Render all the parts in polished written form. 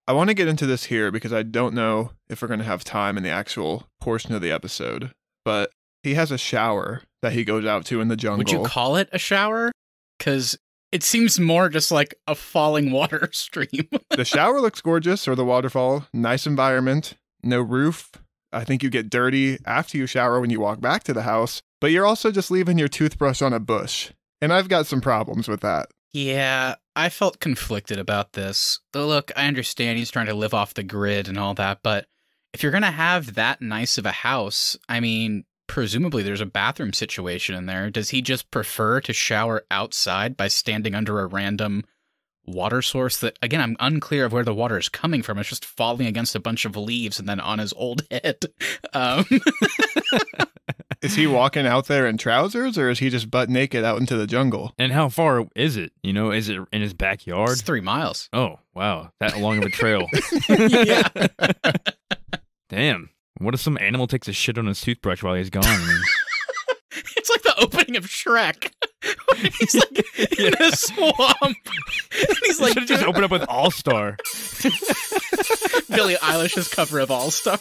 I want to get into this here because I don't know if we're going to have time in the actual portion of the episode, but he has a shower that he goes out to in the jungle. Would you call it a shower? Because it seems more just like a falling water stream. The shower looks gorgeous, or the waterfall. Nice environment. No roof. I think you get dirty after you shower when you walk back to the house, but you're also just leaving your toothbrush on a bush. And I've got some problems with that. Yeah, I felt conflicted about this. Though, look, I understand he's trying to live off the grid and all that, but if you're going to have that nice of a house, I mean, presumably there's a bathroom situation in there. Does he just prefer to shower outside by standing under a random water source that, again, I'm unclear of where the water is coming from. It's just falling against a bunch of leaves and then on his old head. Is he walking out there in trousers, or is he just butt naked out into the jungle? And how far is it? You know, is it in his backyard? It's 3 miles. Oh, wow. That long of a trail. Yeah. Damn. What if some animal takes a shit on his toothbrush while he's gone? It's like the opening of Shrek. He's like in a swamp. And he's like, should just open up with All-Star. Billie Eilish's cover of All-Star.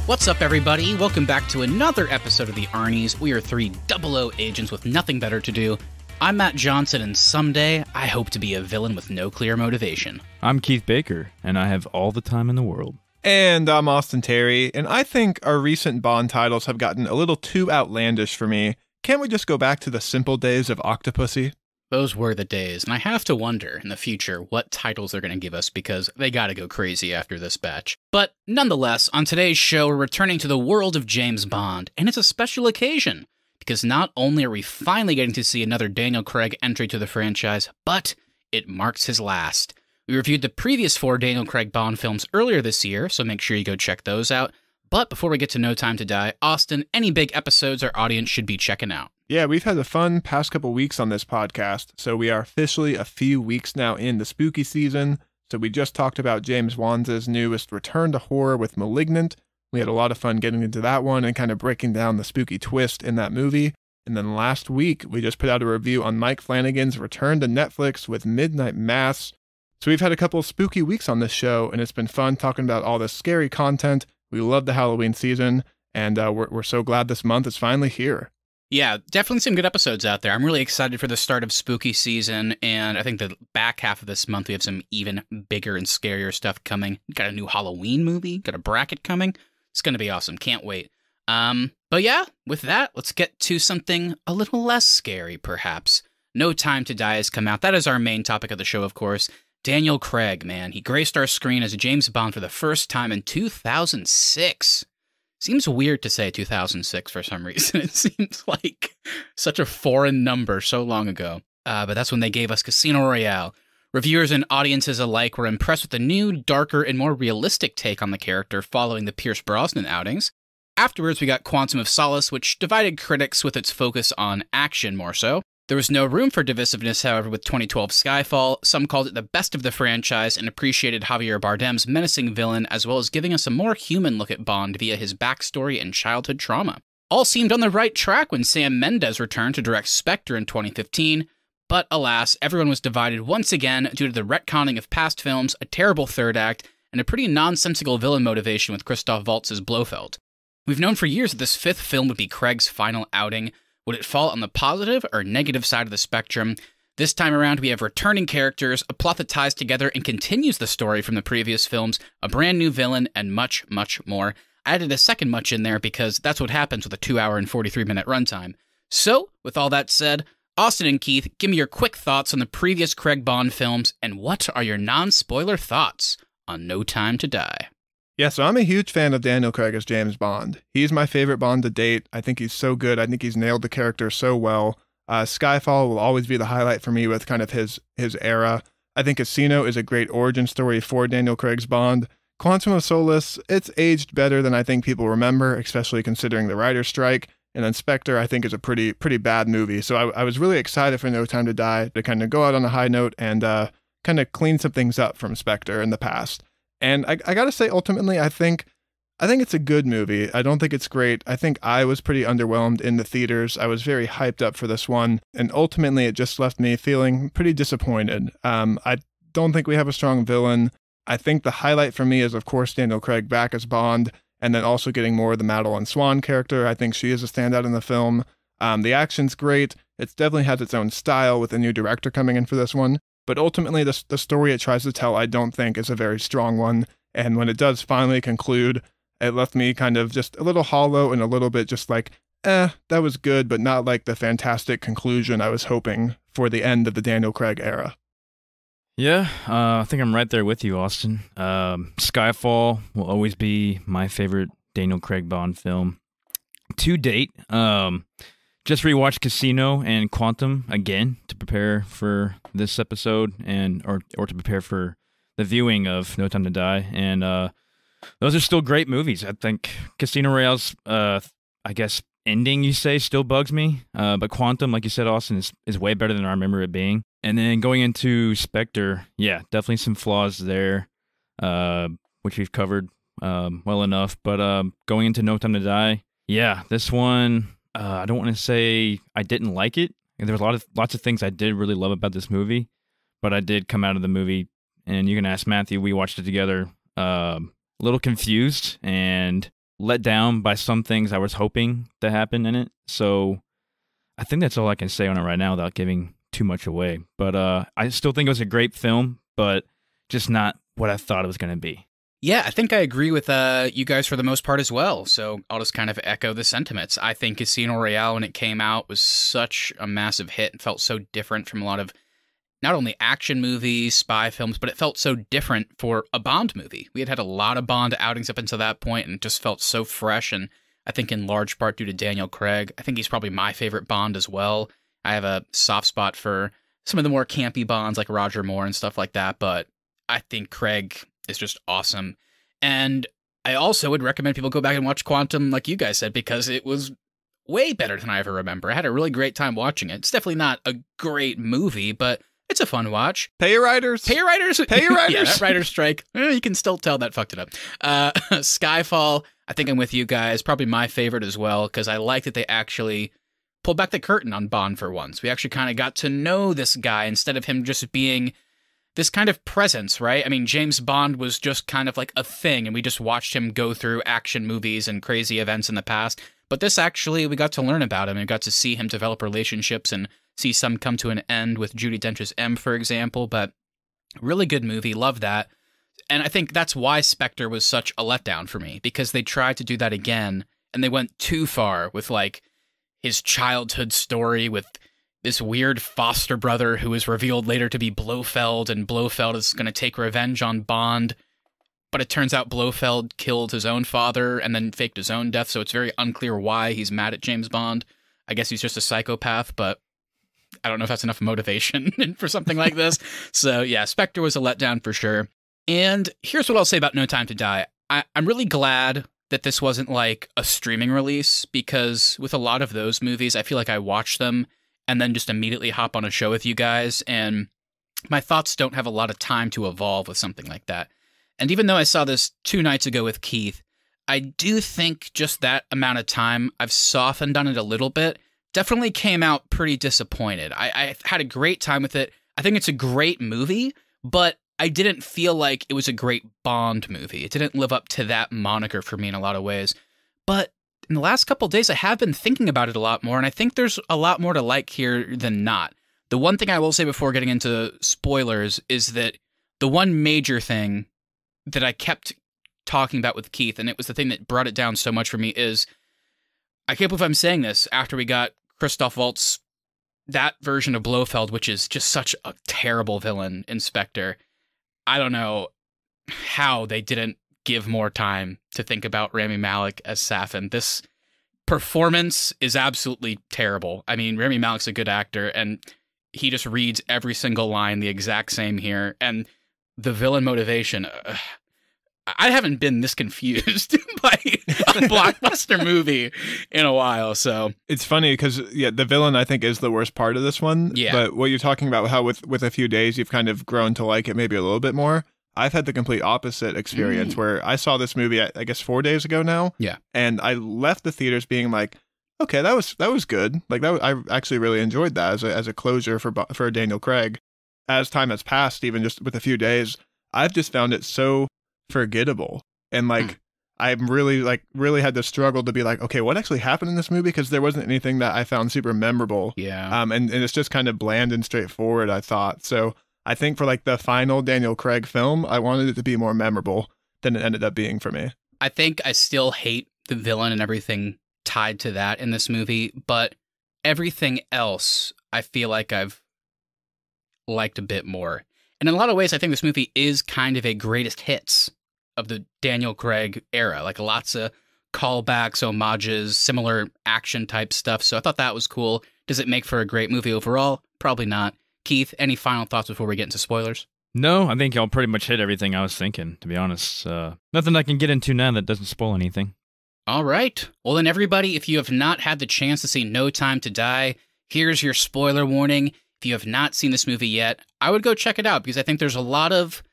What's up, everybody? Welcome back to another episode of the Arnies. We are 3 00 agents with nothing better to do. I'm Matt Johnson, and someday I hope to be a villain with no clear motivation. I'm Keith Baker, and I have all the time in the world. And I'm Austin Terry, and I think our recent Bond titles have gotten a little too outlandish for me. Can't we just go back to the simple days of Octopussy? Those were the days, and I have to wonder in the future what titles they're going to give us because they gotta go crazy after this batch. But nonetheless, on today's show, we're returning to the world of James Bond, and it's a special occasion because not only are we finally getting to see another Daniel Craig entry to the franchise, but it marks his last. We reviewed the previous 4 Daniel Craig Bond films earlier this year, so make sure you go check those out. But before we get to No Time to Die, Austin, any big episodes our audience should be checking out? Yeah, we've had a fun past couple weeks on this podcast, so we are officially a few weeks now in the spooky season. So we just talked about James Wan's newest return to horror with Malignant. We had a lot of fun getting into that one and kind of breaking down the spooky twist in that movie. And then last week, we just put out a review on Mike Flanagan's return to Netflix with Midnight Mass. So we've had a couple of spooky weeks on this show, and it's been fun talking about all this scary content. We love the Halloween season, and we're so glad this month is finally here. Yeah, definitely some good episodes out there. I'm really excited for the start of spooky season, and I think the back half of this month we have some even bigger and scarier stuff coming. Got a new Halloween movie, got a bracket coming. It's going to be awesome. Can't wait. But yeah, with that, let's get to something a little less scary, perhaps. No Time to Die has come out. That is our main topic of the show, of course. Daniel Craig, man. He graced our screen as James Bond for the first time in 2006. Seems weird to say 2006 for some reason. It seems like such a foreign number so long ago. But that's when they gave us Casino Royale. Reviewers and audiences alike were impressed with the new, darker, and more realistic take on the character following the Pierce Brosnan outings. Afterwards, we got Quantum of Solace, which divided critics with its focus on action more so. There was no room for divisiveness, however, with 2012 Skyfall. Some called it the best of the franchise and appreciated Javier Bardem's menacing villain, as well as giving us a more human look at Bond via his backstory and childhood trauma. All seemed on the right track when Sam Mendes returned to direct Spectre in 2015, but alas, everyone was divided once again due to the retconning of past films, a terrible third act, and a pretty nonsensical villain motivation with Christoph Waltz's Blofeld. We've known for years that this 5th film would be Craig's final outing. Would it fall on the positive or negative side of the spectrum? This time around, we have returning characters, a plot that ties together and continues the story from the previous films, a brand new villain, and much, much more. I added a second much in there because that's what happens with a 2-hour and 43-minute runtime. So, with all that said, Austin and Keith, give me your quick thoughts on the previous Craig Bond films, and what are your non-spoiler thoughts on No Time to Die? Yeah, so I'm a huge fan of Daniel Craig as James Bond. He's my favorite Bond to date. I think he's so good. I think he's nailed the character so well. Skyfall will always be the highlight for me with kind of his era. I think Casino is a great origin story for Daniel Craig's Bond. Quantum of Solace, it's aged better than I think people remember, especially considering the writer's strike. And then Spectre, I think, is a pretty bad movie. So I was really excited for No Time to Die to kind of go out on a high note and kind of clean some things up from Spectre in the past. And I got to say, ultimately, I think I think it's a good movie. I don't think it's great. I think I was pretty underwhelmed in the theaters. I was very hyped up for this one, and ultimately it just left me feeling pretty disappointed. I don't think we have a strong villain. I think the highlight for me is, of course, Daniel Craig back as Bond, and then also getting more of the Madeline Swan character. I think she is a standout in the film. The action's great. It definitely has its own style with a new director coming in for this one. But ultimately, the story it tries to tell, I don't think is a very strong one. And when it does finally conclude, it left me kind of just a little hollow and a little bit just like, that was good, but not like the fantastic conclusion I was hoping for the end of the Daniel Craig era. Yeah, I think I'm right there with you, Austin. Skyfall will always be my favorite Daniel Craig Bond film to date. Just rewatched Casino and Quantum again to prepare for this episode or to prepare for the viewing of No Time to Die, and those are still great movies. I think Casino Royale's, I guess, ending, you say, still bugs me. But Quantum, like you said, Austin, is way better than I remember it being. And then going into Spectre, yeah, definitely some flaws there, which we've covered well enough. But going into No Time to Die, yeah, this one, I don't want to say I didn't like it. There's lots of things I did really love about this movie, but I did come out of the movie, and you can ask Matthew, we watched it together, a little confused and let down by some things I was hoping to happen in it. So I think that's all I can say on it right now without giving too much away. But I still think it was a great film, but just not what I thought it was going to be. Yeah, I think I agree with you guys for the most part as well. So I'll just kind of echo the sentiments. I think Casino Royale, when it came out, was such a massive hit and felt so different from a lot of not only action movies, spy films, but it felt so different for a Bond movie. We had a lot of Bond outings up until that point, and it just felt so fresh, and I think in large part due to Daniel Craig. I think he's probably my favorite Bond as well. I have a soft spot for some of the more campy Bonds like Roger Moore and stuff like that, but I think Craig is just awesome. And I also would recommend people go back and watch Quantum, like you guys said, because it was way better than I ever remember. I had a really great time watching it. It's definitely not a great movie, but it's a fun watch. Pay your writers. Pay your writers. Pay your writers. Yeah, that writer's strike. You can still tell that fucked it up. Skyfall, I think I'm with you guys. Probably my favorite as well, because I like that they actually pulled back the curtain on Bond for once. We actually kind of got to know this guy instead of him just being this kind of presence, right? I mean, James Bond was just kind of like a thing, and we just watched him go through action movies and crazy events in the past. But this actually, we got to learn about him and got to see him develop relationships and see some come to an end with Judi Dench's M, for example. But really good movie. Love that. And I think that's why Spectre was such a letdown for me, because they tried to do that again, and they went too far with, like, his childhood story with this weird foster brother who is revealed later to be Blofeld, and Blofeld is going to take revenge on Bond. But it turns out Blofeld killed his own father and then faked his own death, so it's very unclear why he's mad at James Bond. I guess he's just a psychopath, but I don't know if that's enough motivation for something like this. So yeah, Spectre was a letdown for sure. And here's what I'll say about No Time to Die. I'm really glad that this wasn't like a streaming release, because with a lot of those movies, I feel like I watch them and then just immediately hop on a show with you guys, and my thoughts don't have a lot of time to evolve with something like that. And even though I saw this 2 nights ago with Keith, I do think just that amount of time, I've softened on it a little bit. Definitely came out pretty disappointed. I had a great time with it. I think it's a great movie, but I didn't feel like it was a great Bond movie. It didn't live up to that moniker for me in a lot of ways. But in the last couple of days, I have been thinking about it a lot more, and I think there's a lot more to like here than not. The one thing I will say before getting into spoilers is that the one major thing that I kept talking about with Keith, and it was the thing that brought it down so much for me, is I can't believe I'm saying this after we got Christoph Waltz, that version of Blofeld, which is just such a terrible villain in Spectre. I don't know how they didn't give more time to think about Rami Malek as Safin. This performance is absolutely terrible. I mean, Rami Malek's a good actor, and he just reads every single line the exact same here. And the villain motivation, I haven't been this confused by a blockbuster movie in a while. So it's funny because, yeah, the villain, I think, is the worst part of this one. Yeah. But what you're talking about, how with a few days you've kind of grown to like it maybe a little bit more. I've had the complete opposite experience where I saw this movie, I guess 4 days ago now. Yeah. And I left the theaters being like, okay, that was good. Like I actually really enjoyed that as a closure for Daniel Craig. As time has passed, even just with a few days, I've just found it so forgettable. And like, I'm really had to struggle to be like, okay, what actually happened in this movie? Because there wasn't anything that I found super memorable. Yeah. And it's just kind of bland and straightforward, I thought. So I think for like the final Daniel Craig film, I wanted it to be more memorable than it ended up being for me. I think I still hate the villain and everything tied to that in this movie, but everything else I feel like I've liked a bit more. And in a lot of ways, I think this movie is kind of a greatest hits of the Daniel Craig era. Like lots of callbacks, homages, similar action type stuff. So I thought that was cool. Does it make for a great movie overall? Probably not. Keith, any final thoughts before we get into spoilers? No, I think y'all pretty much hit everything I was thinking, to be honest. Nothing I can get into now that doesn't spoil anything. All right. Well, then, everybody, if you have not had the chance to see No Time to Die, here's your spoiler warning. If you have not seen this movie yet, I would go check it out because I think there's a lot of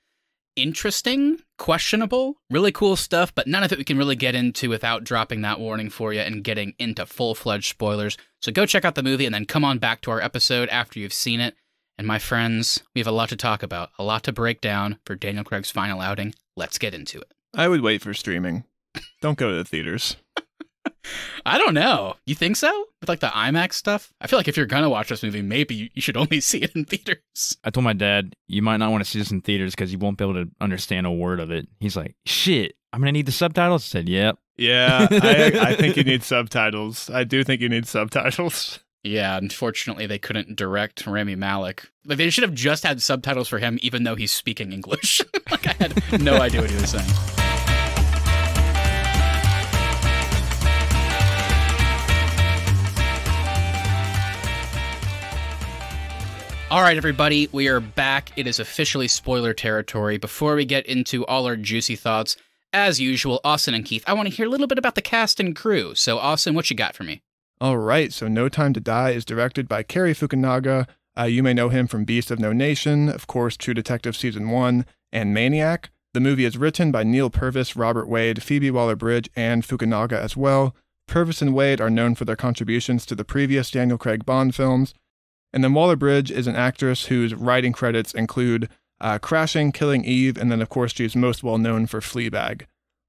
interesting, questionable, really cool stuff, but none of it we can really get into without dropping that warning for you and getting into full-fledged spoilers. So go check out the movie and then come on back to our episode after you've seen it. And my friends, we have a lot to talk about, a lot to break down for Daniel Craig's final outing. Let's get into it. I would wait for streaming. Don't go to the theaters. I don't know. You think so? With like the IMAX stuff? I feel like if you're going to watch this movie, maybe you should only see it in theaters. I told my dad, you might not want to see this in theaters because you won't be able to understand a word of it. He's like, shit, I'm going to need the subtitles? I said, yep. Yeah, I think you need subtitles. I do think you need subtitles. Yeah, unfortunately, they couldn't direct Rami Malek. Like, they should have just had subtitles for him, even though he's speaking English. Like, I had no idea what he was saying. All right, everybody, we are back. It is officially spoiler territory. Before we get into all our juicy thoughts, as usual, Austin and Keith, I want to hear a little bit about the cast and crew. So, Austin, what you got for me? All right, so No Time to Die is directed by Cary Fukunaga. You may know him from Beast of No Nation, of course, True Detective Season 1, and Maniac. The movie is written by Neil Purvis, Robert Wade, Phoebe Waller-Bridge, and Fukunaga as well. Purvis and Wade are known for their contributions to the previous Daniel Craig Bond films. And then Waller-Bridge is an actress whose writing credits include Crashing, Killing Eve, and then, of course, she's most well known for Fleabag.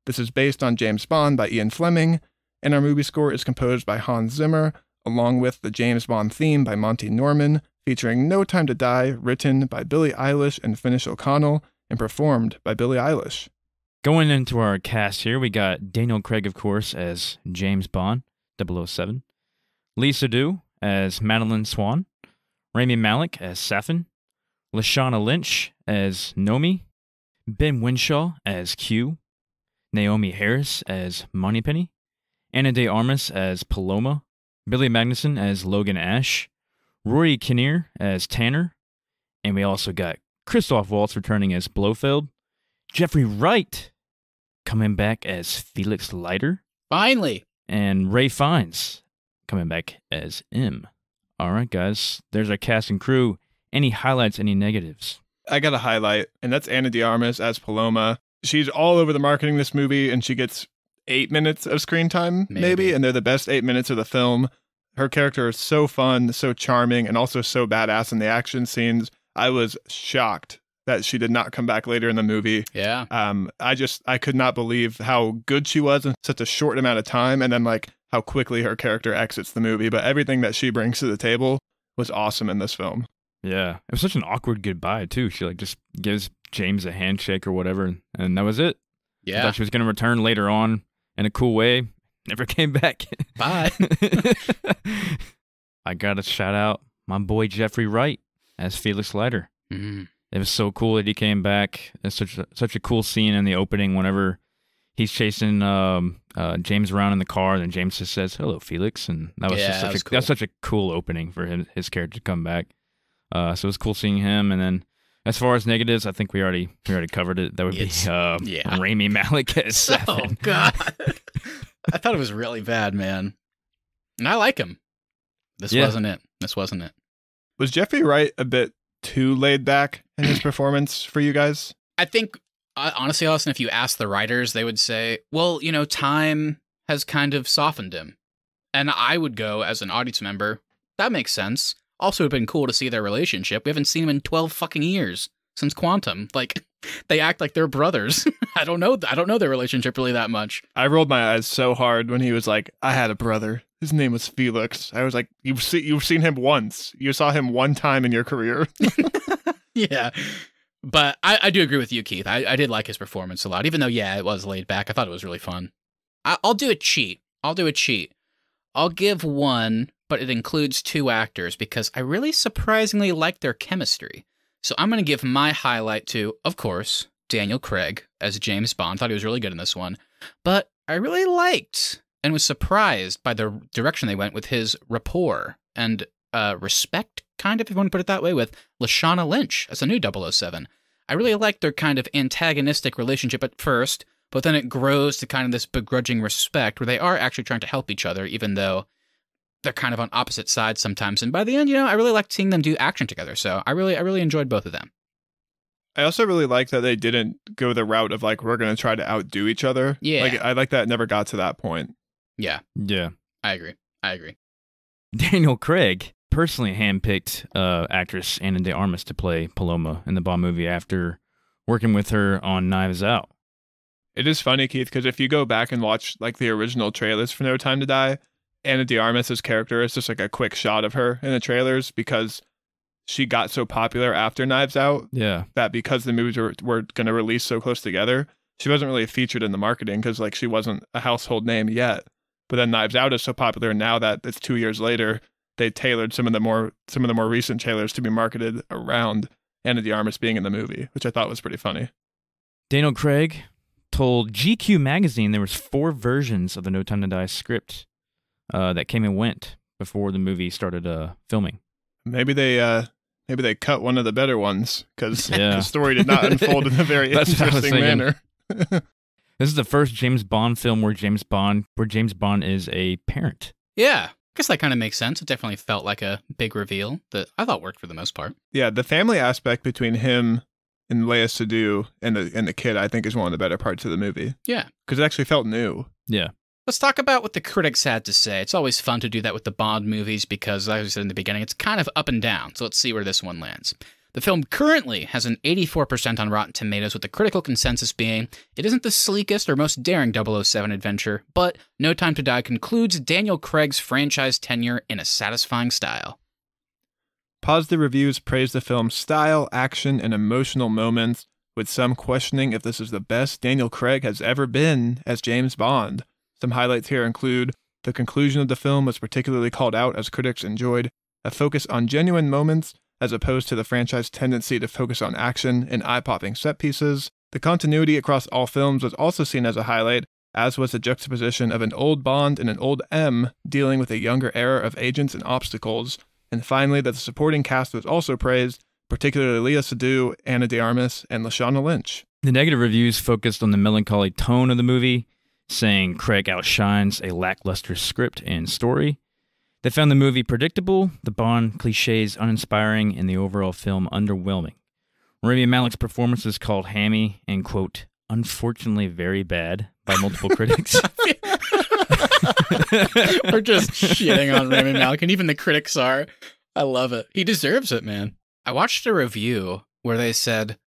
This is based on James Bond by Ian Fleming, and our movie score is composed by Hans Zimmer, along with the James Bond theme by Monty Norman, featuring No Time to Die, written by Billie Eilish and Finnish O'Connell, and performed by Billie Eilish. Going into our cast here, we got Daniel Craig, of course, as James Bond, 007. Lee Seydoux as Madeline Swan. Rami Malek as Safin. Lashana Lynch as Nomi. Ben Winshaw as Q. Naomi Harris as Moneypenny. Ana de Armas as Paloma. Billy Magnuson as Logan Ash. Rory Kinnear as Tanner. And we also got Christoph Waltz returning as Blofeld. Jeffrey Wright coming back as Felix Leiter. Finally. And Ray Fiennes coming back as M. All right, guys. There's our cast and crew. Any highlights, any negatives? I got a highlight, and that's Ana de Armas as Paloma. She's all over the marketing this movie, and she gets 8 minutes of screen time, maybe, and they're the best 8 minutes of the film. Her character is so fun, so charming, and also so badass in the action scenes. I was shocked that she did not come back later in the movie. Yeah. I could not believe how good she was in such a short amount of time, and then like how quickly her character exits the movie. But everything that she brings to the table was awesome in this film. Yeah. It was such an awkward goodbye, too. She like just gives James a handshake or whatever, and that was it. Yeah. I thought she was going to return later on in a cool way. Never came back. Bye. I got to shout out my boy Jeffrey Wright as Felix Leiter. Mm-hmm. It was so cool that he came back. It's such a cool scene in the opening whenever he's chasing James around in the car, and then James just says, "Hello, Felix," and that was that's such a cool opening for his character to come back. So it was cool seeing him. And then as far as negatives, I think we already covered it. That would be Rami Malek as Safin. Oh God, I thought it was really bad, man. And I like him. This wasn't it. Was Jeffrey Wright a bit too laid back in his performance for you guys? I think Honestly, Austin, if you ask the writers, they would say, well, time has kind of softened him. And I would go, as an audience member, that makes sense. Also, it would have been cool to see their relationship. We haven't seen them in 12 fucking years since Quantum. Like, they act like they're brothers. I don't know their relationship really that much. I rolled my eyes so hard when he was like, I had a brother. His name was Felix. I was like, you've seen him once. You saw him one time in your career. Yeah. But I do agree with you, Keith. I did like his performance a lot, even though, yeah, it was laid back. I thought it was really fun. I'll do a cheat. I'll give one, but it includes two actors because I really surprisingly like their chemistry. So I'm going to give my highlight to, of course, Daniel Craig as James Bond. Thought he was really good in this one. But I really liked and was surprised by the direction they went with his rapport and respect, kind of, if you want to put it that way, with Lashana Lynch as a new 007. I really liked their kind of antagonistic relationship at first, but then it grows to kind of this begrudging respect where they are actually trying to help each other, even though they're kind of on opposite sides sometimes. And by the end, I really liked seeing them do action together. So I really enjoyed both of them. I also really like that they didn't go the route of like, we're going to try to outdo each other. Yeah. Like, I like that it never got to that point. Yeah. Yeah. I agree. Daniel Craig personally handpicked actress Ana de Armas to play Paloma in the Bond movie after working with her on Knives Out. It is funny, Keith, because if you go back and watch like the original trailers for No Time to Die, Ana de Armas' character is just like a quick shot of her in the trailers because she got so popular after Knives Out that because the movies were going to release so close together, she wasn't really featured in the marketing because like she wasn't a household name yet. But then Knives Out is so popular now that it's 2 years later, they tailored some of the more recent trailers to be marketed around Ana de Armas being in the movie, which I thought was pretty funny. Daniel Craig told GQ magazine there was 4 versions of the No Time to Die script that came and went before the movie started filming. Maybe they cut one of the better ones because the story did not unfold in a very interesting manner. This is the first James Bond film where James Bond is a parent. Yeah. I guess that kind of makes sense. It definitely felt like a big reveal that I thought worked for the most part. Yeah, the family aspect between him and Léa Seydoux and the kid, I think, is one of the better parts of the movie. Yeah. Because it actually felt new. Yeah. Let's talk about what the critics had to say. It's always fun to do that with the Bond movies because, as I said in the beginning, it's kind of up and down. So let's see where this one lands. The film currently has an 84% on Rotten Tomatoes, with the critical consensus being it isn't the sleekest or most daring 007 adventure, but No Time to Die concludes Daniel Craig's franchise tenure in a satisfying style. Positive reviews praise the film's style, action, and emotional moments, with some questioning if this is the best Daniel Craig has ever been as James Bond. Some highlights here include the conclusion of the film was particularly called out as critics enjoyed a focus on genuine moments as opposed to the franchise's tendency to focus on action and eye-popping set pieces. The continuity across all films was also seen as a highlight, as was the juxtaposition of an old Bond and an old M dealing with a younger era of agents and obstacles. And finally, that the supporting cast was also praised, particularly Léa Seydoux, Ana de Armas, and Lashana Lynch. The negative reviews focused on the melancholy tone of the movie, saying Craig outshines a lackluster script and story. They found the movie predictable, the Bond cliches uninspiring, and the overall film underwhelming. Rami Malek's performance is called hammy and, quote, unfortunately very bad by multiple critics. We're just shitting on Rami Malek, and even the critics are. I love it. He deserves it, man. I watched a review where they said,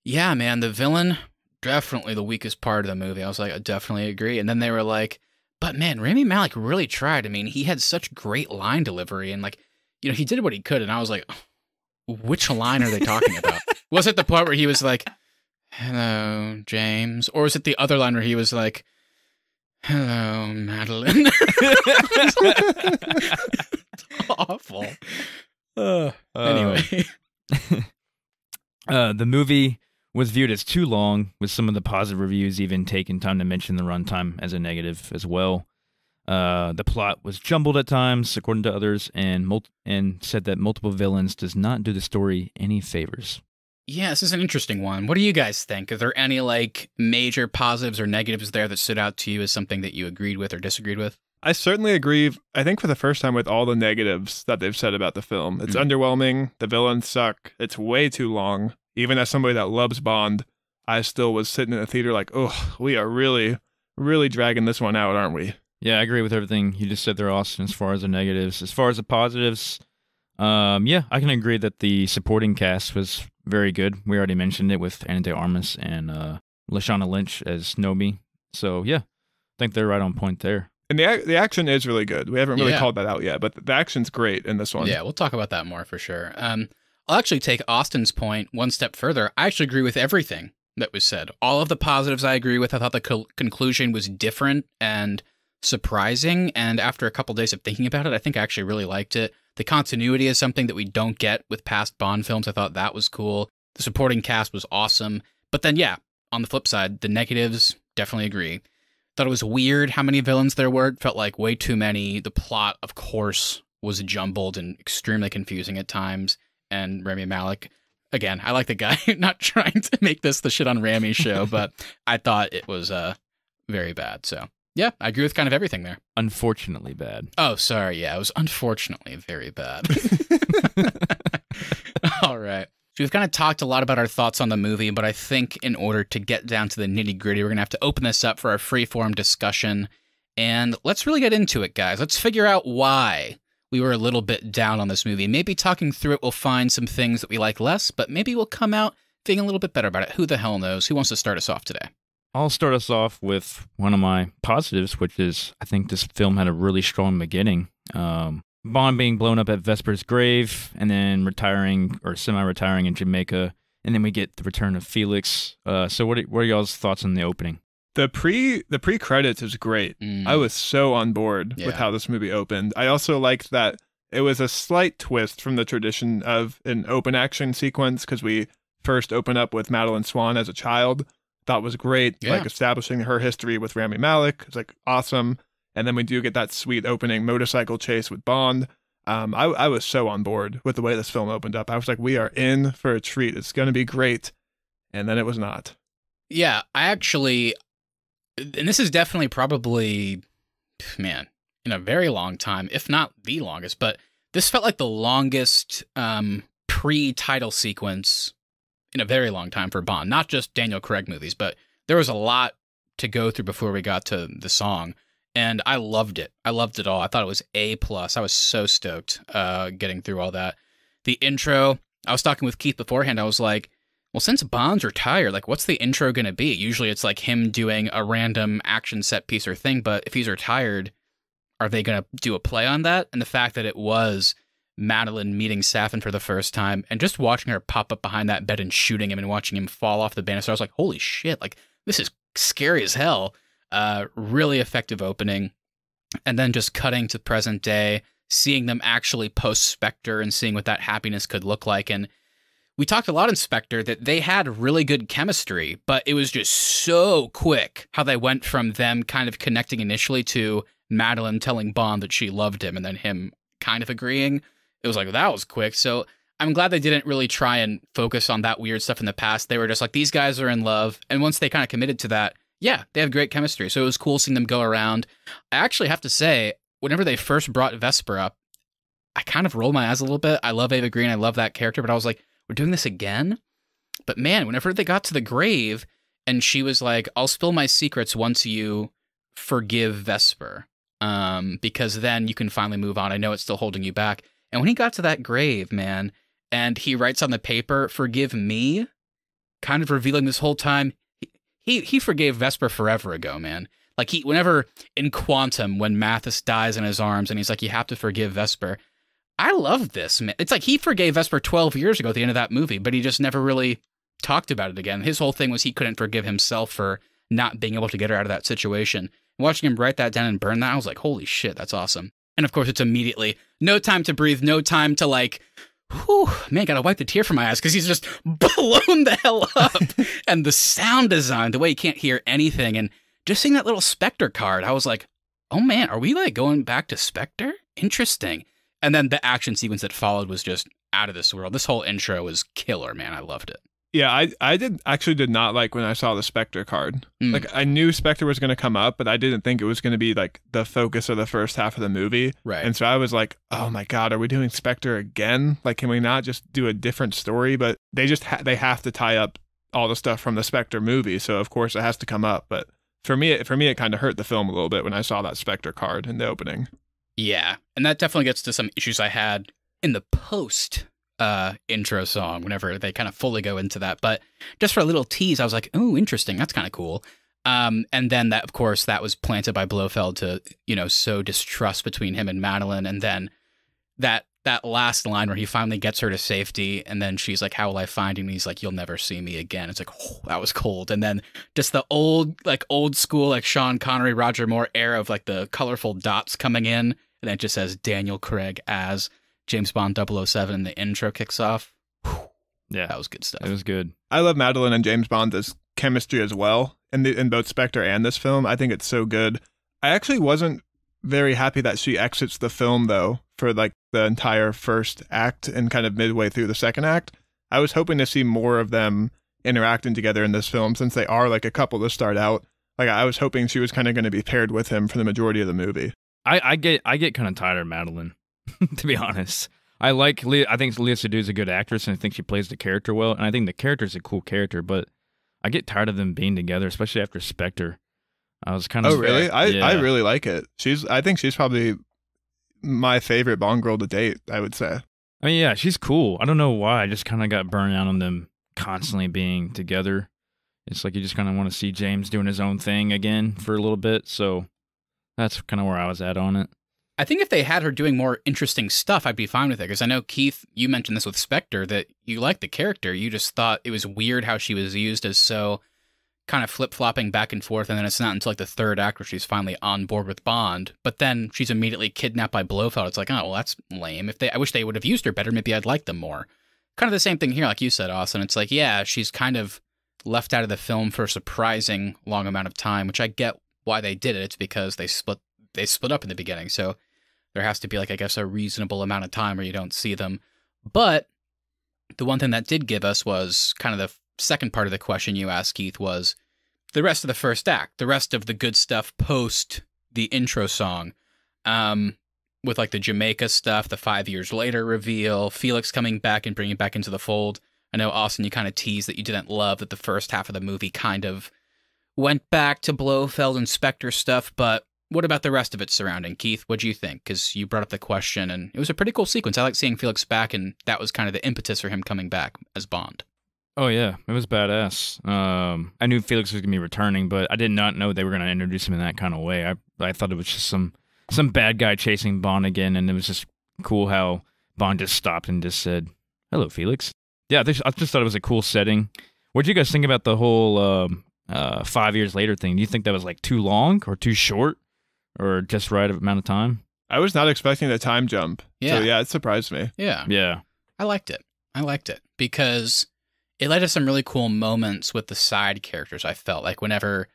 yeah, man, the villain, definitely the weakest part of the movie. I was like, I definitely agree. And then they were like, but man, Rami Malek really tried. I mean, he had such great line delivery and like, he did what he could. And I was like, which line are they talking about? Was it the part where he was like, hello, James? Or was it the other line where he was like, hello, Madeline? It's awful. Anyway. The movie was viewed as too long, with some of the positive reviews even taking time to mention the runtime as a negative as well. The plot was jumbled at times, according to others, and said that multiple villains does not do the story any favors. Yeah, this is an interesting one. What do you guys think? Are there any major positives or negatives there that stood out to you as something that you agreed with or disagreed with? I certainly agree, I think for the first time, with all the negatives that they've said about the film. It's underwhelming, the villains suck, it's way too long. Even as somebody that loves Bond, I still was sitting in the theater like, oh, we are really, really dragging this one out, aren't we? Yeah, I agree with everything you just said there, Austin, as far as the negatives. As far as the positives, yeah, I can agree that the supporting cast was very good. We already mentioned it with Ana de Armas and Lashana Lynch as Nomi. So, yeah, I think they're right on point there. And the action is really good. We haven't really called that out yet, but the action's great in this one. Yeah, we'll talk about that more for sure. I'll actually take Austin's point one step further. I actually agree with everything that was said. All of the positives I agree with. I thought the conclusion was different and surprising. And after a couple days of thinking about it, I think I actually really liked it. The continuity is something that we don't get with past Bond films. I thought that was cool. The supporting cast was awesome. But then, yeah, on the flip side, the negatives, definitely agree. Thought it was weird how many villains there were. It felt like way too many. The plot, of course, was jumbled and extremely confusing at times. And Rami Malek, again, I like the guy, not trying to make this the shit on Rami show, but I thought it was very bad. So, yeah, I agree with kind of everything there. Unfortunately bad. Oh, sorry. Yeah, it was unfortunately very bad. All right. So we've kind of talked a lot about our thoughts on the movie, but I think in order to get down to the nitty-gritty, we're going to have to open this up for a free-form discussion. And let's really get into it, guys. Let's figure out why we were a little bit down on this movie. Maybe talking through it, we'll find some things that we like less, but maybe we'll come out feeling a little bit better about it. Who the hell knows? Who wants to start us off today? I'll start us off with one of my positives, which is I think this film had a really strong beginning. Bond being blown up at Vesper's grave, and then retiring or semi-retiring in Jamaica, and then we get the return of Felix. So what are y'all's thoughts on the opening? The pre-credits is great. I was so on board with how this movie opened. I also liked that it was a slight twist from the tradition of an open action sequence, because we first open up with Madeline Swan as a child. Thought was great, like establishing her history with Rami Malek. It's like awesome. And then we do get that sweet opening motorcycle chase with Bond. I was so on board with the way this film opened up. I was like, we are in for a treat. It's going to be great. And then it was not. Yeah, I actually, and this is definitely probably, man, in a very long time, if not the longest, but this felt like the longest pre-title sequence in a very long time for Bond. Not just Daniel Craig movies, but there was a lot to go through before we got to the song. And I loved it. I loved it all. I thought it was A+. I was so stoked getting through all that. The intro, I was talking with Keith beforehand. I was like, well, since Bond's retired, like, what's the intro going to be? Usually it's like him doing a random action set piece or thing. But if he's retired, are they going to do a play on that? And the fact that it was Madeline meeting Safin for the first time and just watching her pop up behind that bed and shooting him and watching him fall off the banister, I was like, holy shit, like, this is scary as hell. Really effective opening. And then just cutting to present day, seeing them actually post Spectre and seeing what that happiness could look like. And we talked a lot in Spectre that they had really good chemistry, but it was just so quick how they went from them kind of connecting initially to Madeline telling Bond that she loved him and then him kind of agreeing. It was like, that was quick. So I'm glad they didn't really try and focus on that weird stuff in the past. They were just like, these guys are in love. And once they kind of committed to that, yeah, they have great chemistry. So it was cool seeing them go around. I actually have to say, whenever they first brought Vesper up, I kind of rolled my eyes a little bit. I love Ava Green. I love that character. But I was like, we're doing this again? But man, whenever they got to the grave and she was like, I'll spill my secrets once you forgive Vesper, because then you can finally move on. I know it's still holding you back. And when he got to that grave, man, and he writes on the paper, forgive me, kind of revealing this whole time, He forgave Vesper forever ago, man. Like, whenever in Quantum, when Mathis dies in his arms and he's like, you have to forgive Vesper. I love this, man. It's like he forgave Vesper 12 years ago at the end of that movie, but he just never really talked about it again. His whole thing was he couldn't forgive himself for not being able to get her out of that situation. Watching him write that down and burn that, I was like, holy shit, that's awesome. And of course, it's immediately no time to breathe, no time to like, whew, man, gotta wipe the tear from my eyes because he's just blown the hell up. And the sound design, the way you can't hear anything, and just seeing that little Spectre card, I was like, oh man, are we like going back to Spectre? Interesting. And then the action sequence that followed was just out of this world. This whole intro was killer, man. I loved it. Yeah, I did not like when I saw the Spectre card. Like, I knew Spectre was going to come up, but I didn't think it was going to be like the focus of the first half of the movie. Right. And so I was like, oh my God, are we doing Spectre again? Like, can we not just do a different story? But they just they have to tie up all the stuff from the Spectre movie, so of course it has to come up. But for me, it kind of hurt the film a little bit when I saw that Spectre card in the opening. Yeah, and that definitely gets to some issues I had in the post intro song whenever they kind of fully go into that. But just for a little tease, I was like, oh, interesting, that's kind of cool. And then that, of course, that was planted by Blofeld to, sow distrust between him and Madeline. And then that last line where he finally gets her to safety, and then she's like, how will I find you? And he's like, you'll never see me again. It's like, oh, that was cold. And then just the old school, like Sean Connery, Roger Moore era of like the colorful dots coming in. And then it just says Daniel Craig as James Bond 007, and the intro kicks off. Whew. Yeah. That was good stuff. It was good. I love Madeline and James Bond's chemistry as well in both Spectre and this film. I think it's so good. I actually wasn't very happy that she exits the film, though, for like the entire first act and kind of midway through the second act. I was hoping to see more of them interacting together in this film, since they are like a couple to start out. Like, I was hoping she was kind of going to be paired with him for the majority of the movie. I get kind of tired of Madeline, to be honest. I think Léa Seydoux is a good actress, and I think she plays the character well, and I think the character is a cool character, but I get tired of them being together, especially after Spectre. I was kind of... Oh, really? I really like it. I think she's probably my favorite Bond girl to date, I would say. I mean, yeah, she's cool. I don't know why. I just kind of got burned out on them constantly being together. It's like you just kind of want to see James doing his own thing again for a little bit, so that's kind of where I was at on it. I think if they had her doing more interesting stuff, I'd be fine with it. Because I know, Keith, you mentioned this with Spectre, that you liked the character. You just thought it was weird how she was used as so kind of flip-flopping back and forth, and then it's not until like the third act where she's finally on board with Bond. But then she's immediately kidnapped by Blofeld. It's like, oh, well, that's lame. I wish they would have used her better. Maybe I'd like them more. Kind of the same thing here, like you said, Austin. It's like, yeah, she's kind of left out of the film for a surprising long amount of time, which I get why they did it. It's because they split up in the beginning, so there has to be, like, I guess, a reasonable amount of time where you don't see them. But the one thing that did give us was kind of the second part of the question you asked, Keith, was the rest of the first act, the rest of the good stuff post the intro song, with, like, the Jamaica stuff, the 5 years later reveal, Felix coming back and bringing it back into the fold. I know, Austin, you kind of teased that you didn't love that the first half of the movie kind of went back to Blofeld and Spectre stuff, but what about the rest of it surrounding? Keith, what do you think? Because you brought up the question, and it was a pretty cool sequence. I like seeing Felix back, and that was kind of the impetus for him coming back as Bond. Oh, yeah. It was badass. I knew Felix was going to be returning, but I did not know they were going to introduce him in that kind of way. I thought it was just some bad guy chasing Bond again, and it was just cool how Bond just stopped and just said, hello, Felix. Yeah, I just thought it was a cool setting. What did you guys think about the whole 5 years later thing? Do you think that was like too long or too short? Or just right amount of time? I was not expecting the time jump. Yeah. So yeah, it surprised me. Yeah. I liked it because it led to some really cool moments with the side characters, I felt. Like whenever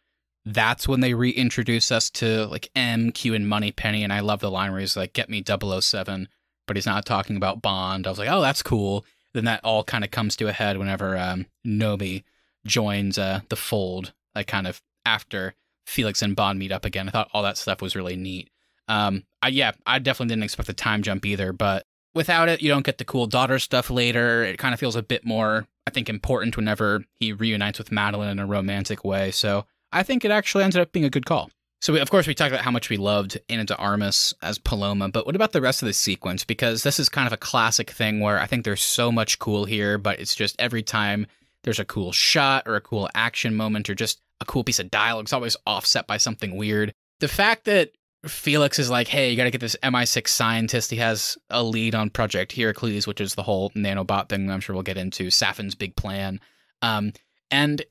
that's when they reintroduce us to like M, Q, and Moneypenny, and I love the line where he's like, get me 007, but he's not talking about Bond. I was like, oh, that's cool. Then that all kind of comes to a head whenever Nomi joins the fold, like kind of after Felix and Bond meet up again. I thought all that stuff was really neat. I definitely didn't expect the time jump either, but without it, you don't get the cool daughter stuff later. It kind of feels a bit more, I think, important whenever he reunites with Madeline in a romantic way. So I think it actually ended up being a good call. So of course we talked about how much we loved Ana de Armas as Paloma, but what about the rest of the sequence? Because this is kind of a classic thing where I think there's so much cool here, but it's just every time there's a cool shot or a cool action moment or just a cool piece of dialogue, it's always offset by something weird. The fact that Felix is like, hey, you got to get this MI6 scientist. He has a lead on Project Heracles, which is the whole nanobot thing I'm sure we'll get into, Safin's big plan. And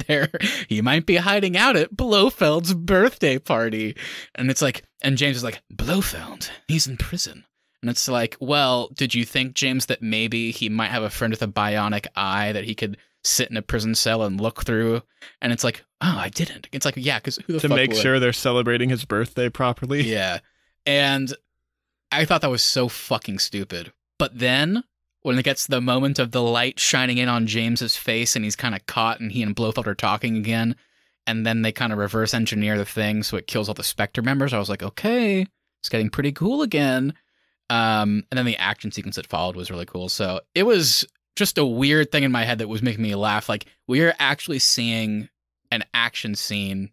there, he might be hiding out at Blofeld's birthday party. And it's like, and James is like, Blofeld, he's in prison. And it's like, well, did you think, James, that maybe he might have a friend with a bionic eye that he could sit in a prison cell and look through? And it's like, oh, I didn't. It's like, yeah, because who the fuck to make would? Sure they're celebrating his birthday properly. Yeah. And I thought that was so fucking stupid. But then when it gets to the moment of the light shining in on James's face and he's kind of caught and he and Blofeld are talking again, and then they kind of reverse engineer the thing so it kills all the Spectre members, I was like, okay, it's getting pretty cool again. And then the action sequence that followed was really cool. So it was just a weird thing in my head that was making me laugh. Like, we are actually seeing an action scene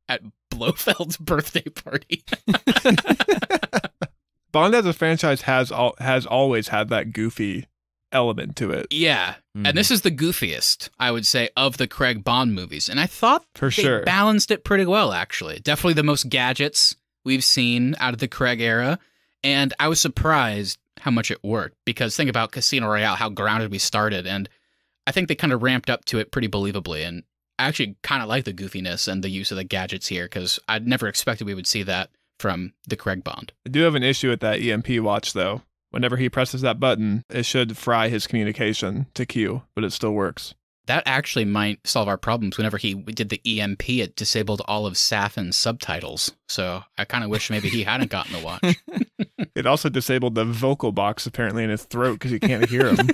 at Blofeld's birthday party. Bond as a franchise has always had that goofy element to it. Yeah. And this is the goofiest, I would say, of the Craig Bond movies. And I thought For they sure. balanced it pretty well, actually. Definitely the most gadgets we've seen out of the Craig era. And I was surprised how much it worked, because think about Casino Royale, how grounded we started. And I think they kind of ramped up to it pretty believably. And I actually kind of like the goofiness and the use of the gadgets here, because I'd never expected we would see that from the Craig Bond. I do have an issue with that EMP watch, though. Whenever he presses that button, it should fry his communication to Q, but it still works. That actually might solve our problems. Whenever he did the EMP, it disabled all of Safin's subtitles. So I kind of wish maybe he hadn't gotten the watch. It also disabled the vocal box, apparently, in his throat because you can't hear him.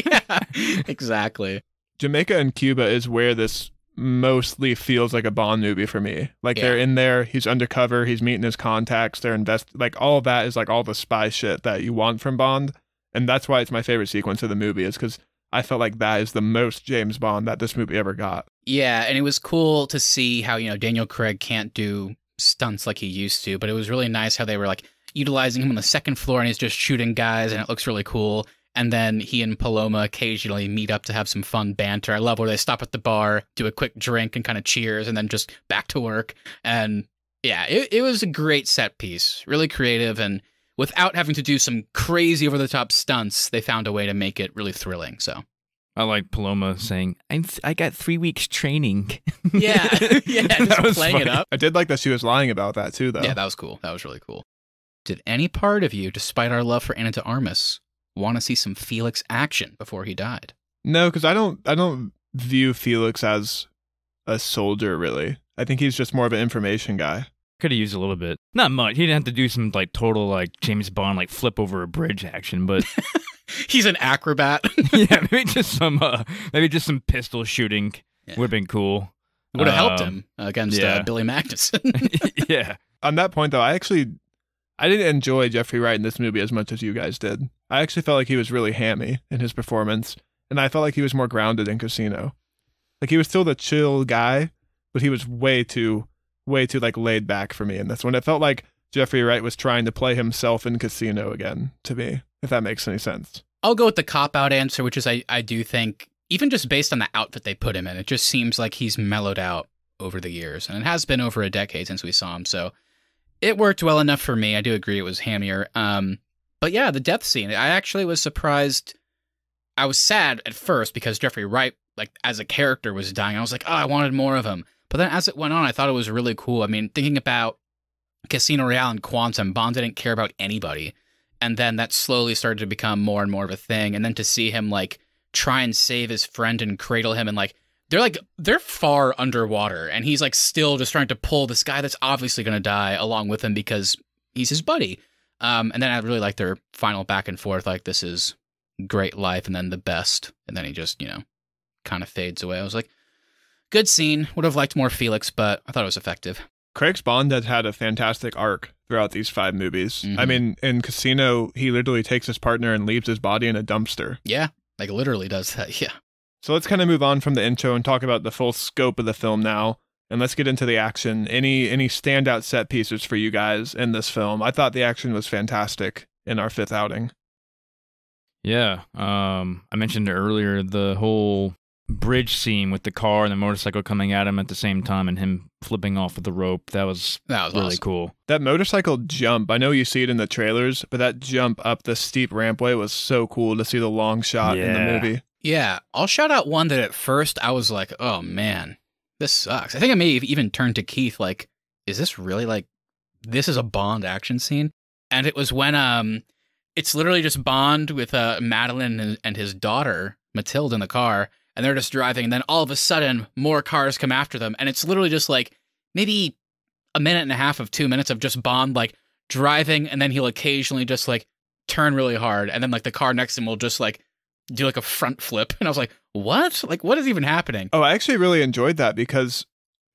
Yeah, exactly. Jamaica and Cuba is where this mostly feels like a Bond movie for me. Like, Yeah. they're in there, he's undercover, he's meeting his contacts, they're like, all of that is like all the spy shit that you want from Bond. And that's why it's my favorite sequence of the movie, is because I felt like that is the most James Bond that this movie ever got. Yeah, and it was cool to see how, Daniel Craig can't do stunts like he used to, but it was really nice how they were like utilizing him on the second floor and he's just shooting guys and it looks really cool. And then he and Paloma occasionally meet up to have some fun banter. I love where they stop at the bar, do a quick drink and kind of cheers, and then just back to work. And yeah, it was a great set piece, really creative. And without having to do some crazy over-the-top stunts, they found a way to make it really thrilling. So I like Paloma saying, I got 3 weeks training. yeah, yeah, That just was playing it funny. up. I did like that she was lying about that too, though. Yeah, that was cool. That was really cool. Did any part of you, despite our love for Ana de Armas, want to see some Felix action before he died? No, because I don't view Felix as a soldier, really. I think he's just more of an information guy. Could have used a little bit. Not much. He didn't have to do some like total like James Bond like flip over a bridge action, but He's an acrobat. yeah, maybe just some pistol shooting Yeah. would have been cool. Would have helped him against yeah. Billy Magnuson. Yeah. On that point, though, I didn't enjoy Jeffrey Wright in this movie as much as you guys did. I actually felt like he was really hammy in his performance, and I felt like he was more grounded in Casino. Like, he was still the chill guy, but he was way too like laid back for me in this one. It felt like Jeffrey Wright was trying to play himself in Casino again, to me, if that makes any sense. I'll go with the cop-out answer, which is I do think, even just based on the outfit they put him in, it just seems like he's mellowed out over the years. And it has been over a decade since we saw him, so it worked well enough for me. I do agree it was hammier. But yeah, the death scene, I actually was surprised. I was sad at first because Jeffrey Wright, like, as a character, was dying. I was like, oh, I wanted more of him. But then as it went on, I thought it was really cool. I mean, thinking about Casino Royale and Quantum, Bond didn't care about anybody. And then that slowly started to become more and more of a thing. And then to see him, like, try and save his friend and cradle him, and they're far underwater, and he's like still just trying to pull this guy that's obviously going to die along with him because he's his buddy. And then I really like their final back and forth, like, this is great life, and then the best, and then he just, kind of fades away. I was like, good scene. Would have liked more Felix, but I thought it was effective. Craig's Bond has had a fantastic arc throughout these 5 movies. Mhm. I mean, in Casino, he literally takes his partner and leaves his body in a dumpster. Yeah, like literally does that. Yeah. So let's kind of move on from the intro and talk about the full scope of the film now. And let's get into the action. Any standout set pieces for you guys in this film? I thought the action was fantastic in our 5th outing. Yeah. I mentioned earlier the whole bridge scene with the car and the motorcycle coming at him at the same time and him flipping off with the rope. That was really awesome. cool. That motorcycle jump, I know you see it in the trailers, but that jump up the steep rampway was so cool to see the long shot in the Yeah. movie. Yeah, I'll shout out one that at first I was like, oh man, this sucks. I think I may have even turned to Keith like, is this really like, this is a Bond action scene? And it was when it's literally just Bond with Madeline and his daughter, Mathilde, in the car, and they're just driving, and then all of a sudden, more cars come after them, and it's literally just like, maybe a minute and a half of 2 minutes of just Bond like driving, and then he'll occasionally just like turn really hard, and then like the car next to him will just like do like a front flip, and I was like, what? Like, what is even happening? Oh, I actually really enjoyed that because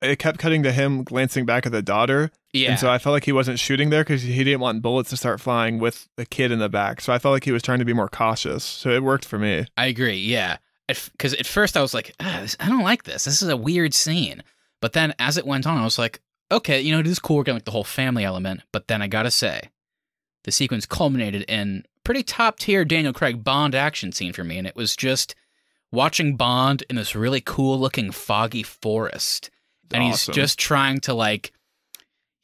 it kept cutting to him glancing back at the daughter. Yeah. And so I felt like he wasn't shooting there because he didn't want bullets to start flying with the kid in the back. So I felt like he was trying to be more cautious. So it worked for me. I agree, yeah. Because at first I was like, I don't like this. This is a weird scene. But then as it went on, I was like, okay, it is cool. We're getting like the whole family element. But then I gotta say, the sequence culminated in pretty top-tier Daniel Craig Bond action scene for me. And it was just watching Bond in this really cool-looking foggy forest. And Awesome. He's just trying to,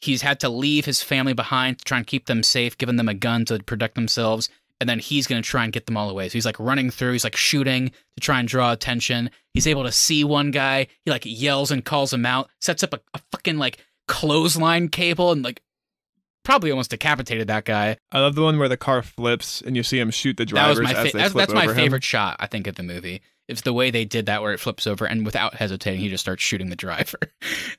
he's had to leave his family behind to try and keep them safe, giving them a gun to protect themselves, and then he's going to try and get them all away. So he's, running through, he's, shooting to try and draw attention. He's able to see one guy, he, yells and calls him out, sets up a fucking, clothesline cable and, probably almost decapitated that guy. I love the one where the car flips and you see him shoot the drivers as they flip That's my over favorite him. shot, I think, of the movie. It's the way they did that where it flips over and without hesitating, he just starts shooting the driver.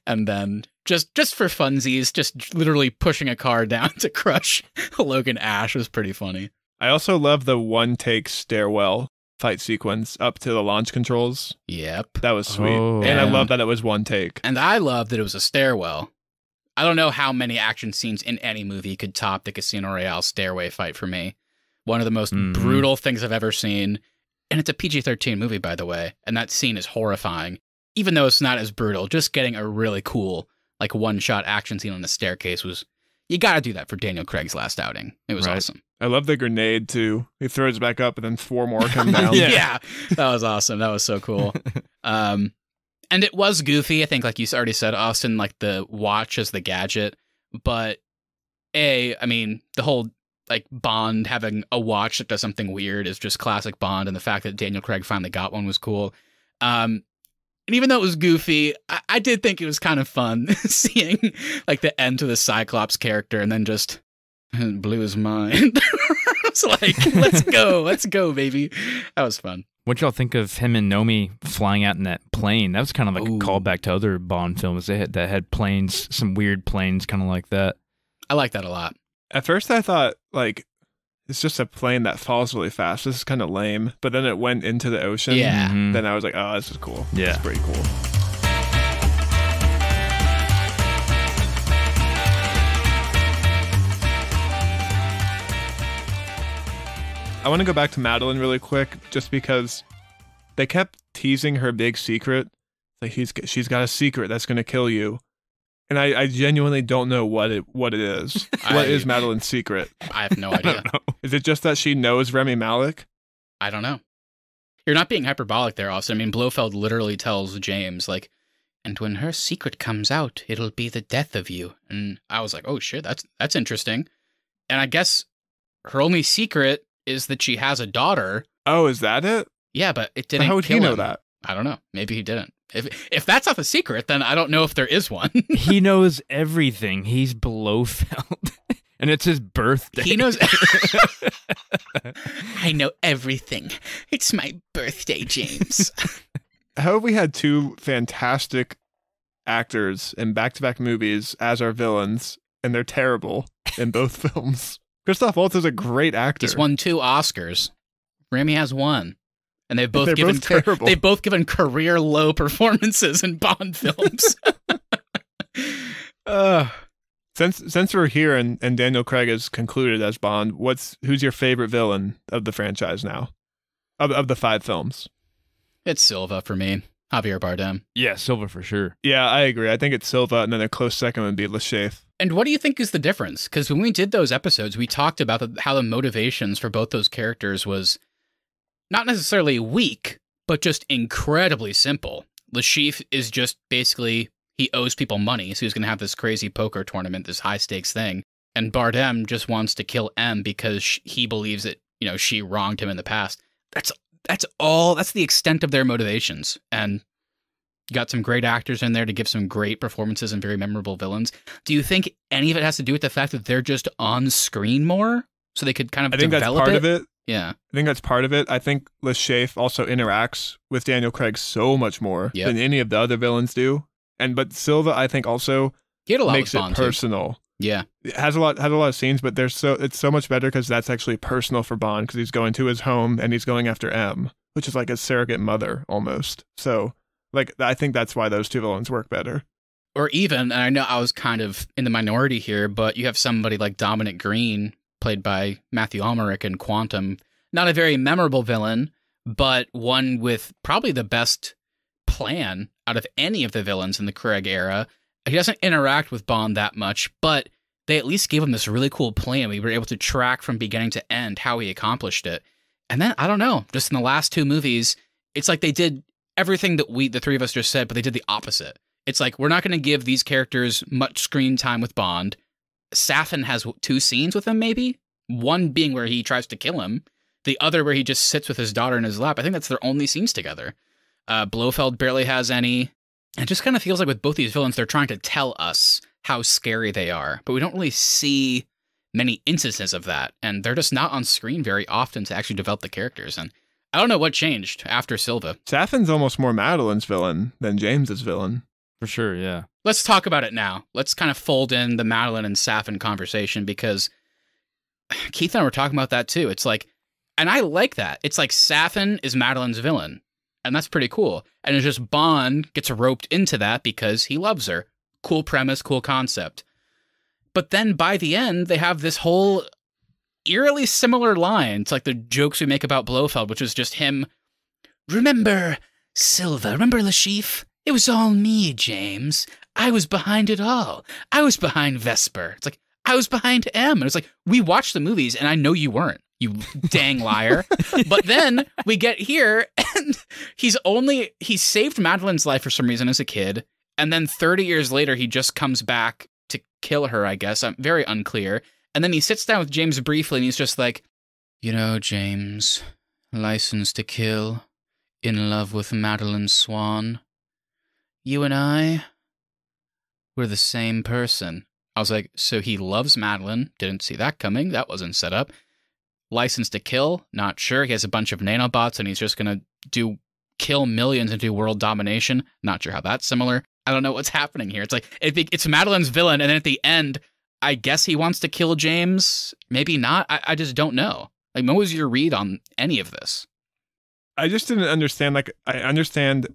And then just for funsies, just literally pushing a car down to crush Logan Ash was pretty funny. I also love the one-take stairwell fight sequence up to the launch controls. Yep. That was sweet. Oh. And I Yeah. love that it was one take. And I love that it was a stairwell. I don't know how many action scenes in any movie could top the Casino Royale stairway fight for me. One of the most brutal things I've ever seen. And it's a PG-13 movie, by the way. And that scene is horrifying. Even though it's not as brutal, just getting a really cool, one-shot action scene on the staircase was... You gotta do that for Daniel Craig's last outing. It was awesome. I love the grenade, too. He throws it back up and then 4 more come down. Yeah, that was awesome. That was so cool. And it was goofy. I think, like you already said, Austin, the watch as the gadget. But, the whole, Bond having a watch that does something weird is just classic Bond. And the fact that Daniel Craig finally got one was cool. And even though it was goofy, I did think it was kind of fun seeing, the end to the Cyclops character and then just blew his mind. It's let's go, baby. That was fun. What y'all think of him and Nomi flying out in that plane? That was kind of like a callback to other Bond films that had planes, some weird planes kind of like that. I like that a lot. At first I thought, it's just a plane that falls really fast. This is kind of lame. But then it went into the ocean. Yeah. Mhm. Then I was like, oh, this is cool. Yeah. It's pretty cool. I want to go back to Madeline really quick, just because they kept teasing her big secret. She's got a secret that's going to kill you. And I genuinely don't know what it is. What is Madeline's secret? I have no idea. Is it just that she knows Remy Malek? I don't know. You're not being hyperbolic there, Austin. Blofeld literally tells James, and when her secret comes out, it'll be the death of you. And I was like, oh shit, that's interesting. And I guess her only secret is that she has a daughter. Oh, is that it? Yeah, but it didn't. How would kill he know him. that? I don't know. Maybe he didn't. If that's not the secret, then I don't know if there is one. He knows everything. He's Blofeld. And it's his birthday. He knows. I know everything. It's my birthday, James. How have we had 2 fantastic actors in back-to-back movies as our villains, and they're terrible in both films? Christoph Waltz is a great actor. He's won 2 Oscars. Remy has 1. And they've both given career low performances in Bond films. Since we're here and Daniel Craig has concluded as Bond, who's your favorite villain of the franchise now? Of the 5 films? It's Silva for me. Javier Bardem. Yeah, Silva for sure. Yeah, I agree. I think it's Silva, and then a close second would be Lachey. And what do you think is the difference? Because when we did those episodes, we talked about how the motivations for both those characters was not necessarily weak, but just incredibly simple. Lachey is just basically, he owes people money, so he's going to have this crazy poker tournament, this high-stakes thing. And Bardem just wants to kill M because he believes that, she wronged him in the past. That's all. That's the extent of their motivations. And you got some great actors in there to give some great performances and very memorable villains. Do you think any of it has to do with the fact that they're just on screen more, so they could kind of I think that's develop part of it. Yeah. I think that's part of it. I think Lachey also interacts with Daniel Craig so much more than any of the other villains do. But Silva, I think, also he had a lot makes with Bond, it personal. Too. Yeah. It has a lot of scenes, but it's so much better because that's actually personal for Bond, because he's going to his home and he's going after M, which is like a surrogate mother almost. So I think that's why those 2 villains work better. Or even, and I know I was kind of in the minority here, but you have somebody like Dominic Greene, played by Matthew Almeric in Quantum. Not a very memorable villain, but one with probably the best plan out of any of the villains in the Craig era. He doesn't interact with Bond that much, but they at least gave him this really cool plan. We were able to track from beginning to end how he accomplished it. And then, I don't know, just in the last 2 movies, it's like they did everything that the 3 of us just said, but they did the opposite. It's like, we're not going to give these characters much screen time with Bond. Safin has 2 scenes with him, maybe? One being where he tries to kill him. The other where he just sits with his daughter in his lap. I think that's their only scenes together. Blofeld barely has any. It just kind of feels like with both these villains, they're trying to tell us how scary they are. But we don't really see many instances of that. And they're just not on screen very often to actually develop the characters. And I don't know what changed after Silva. Safin's almost more Madeline's villain than James's villain. For sure, yeah. Let's talk about it now. Let's kind of fold in the Madeline and Safin conversation, because Keith and I were talking about that too. It's like, and I like that. It's like Safin is Madeline's villain, and that's pretty cool. And it's just Bond gets roped into that because he loves her. Cool premise, cool concept. But then by the end, they have this whole eerily similar line. It's like the jokes we make about Blofeld, which is just him. Remember Silva, remember Lashif? It was all me, James. I was behind it all. I was behind Vesper. It's like, I was behind M. And it's like, we watched the movies, and I know you weren't, you dang liar. But then we get here, and he saved Madeline's life for some reason as a kid. And then 30 years later, he just comes back to kill her, I guess. I'm very unclear. And then he sits down with James briefly, and he's just like, you know, James, License to Kill, in love with Madeline Swan. You and I, we're the same person. I was like, so he loves Madeline. Didn't see that coming. That wasn't set up. License to Kill, not sure. He has a bunch of nanobots, and he's just going to kill millions and do world domination. Not sure how that's similar. I don't know what's happening here. It's like, it's Madeline's villain, and then at the end, I guess he wants to kill James. Maybe not. I just don't know. Like, what was your read on any of this? I just didn't understand. Like, I understand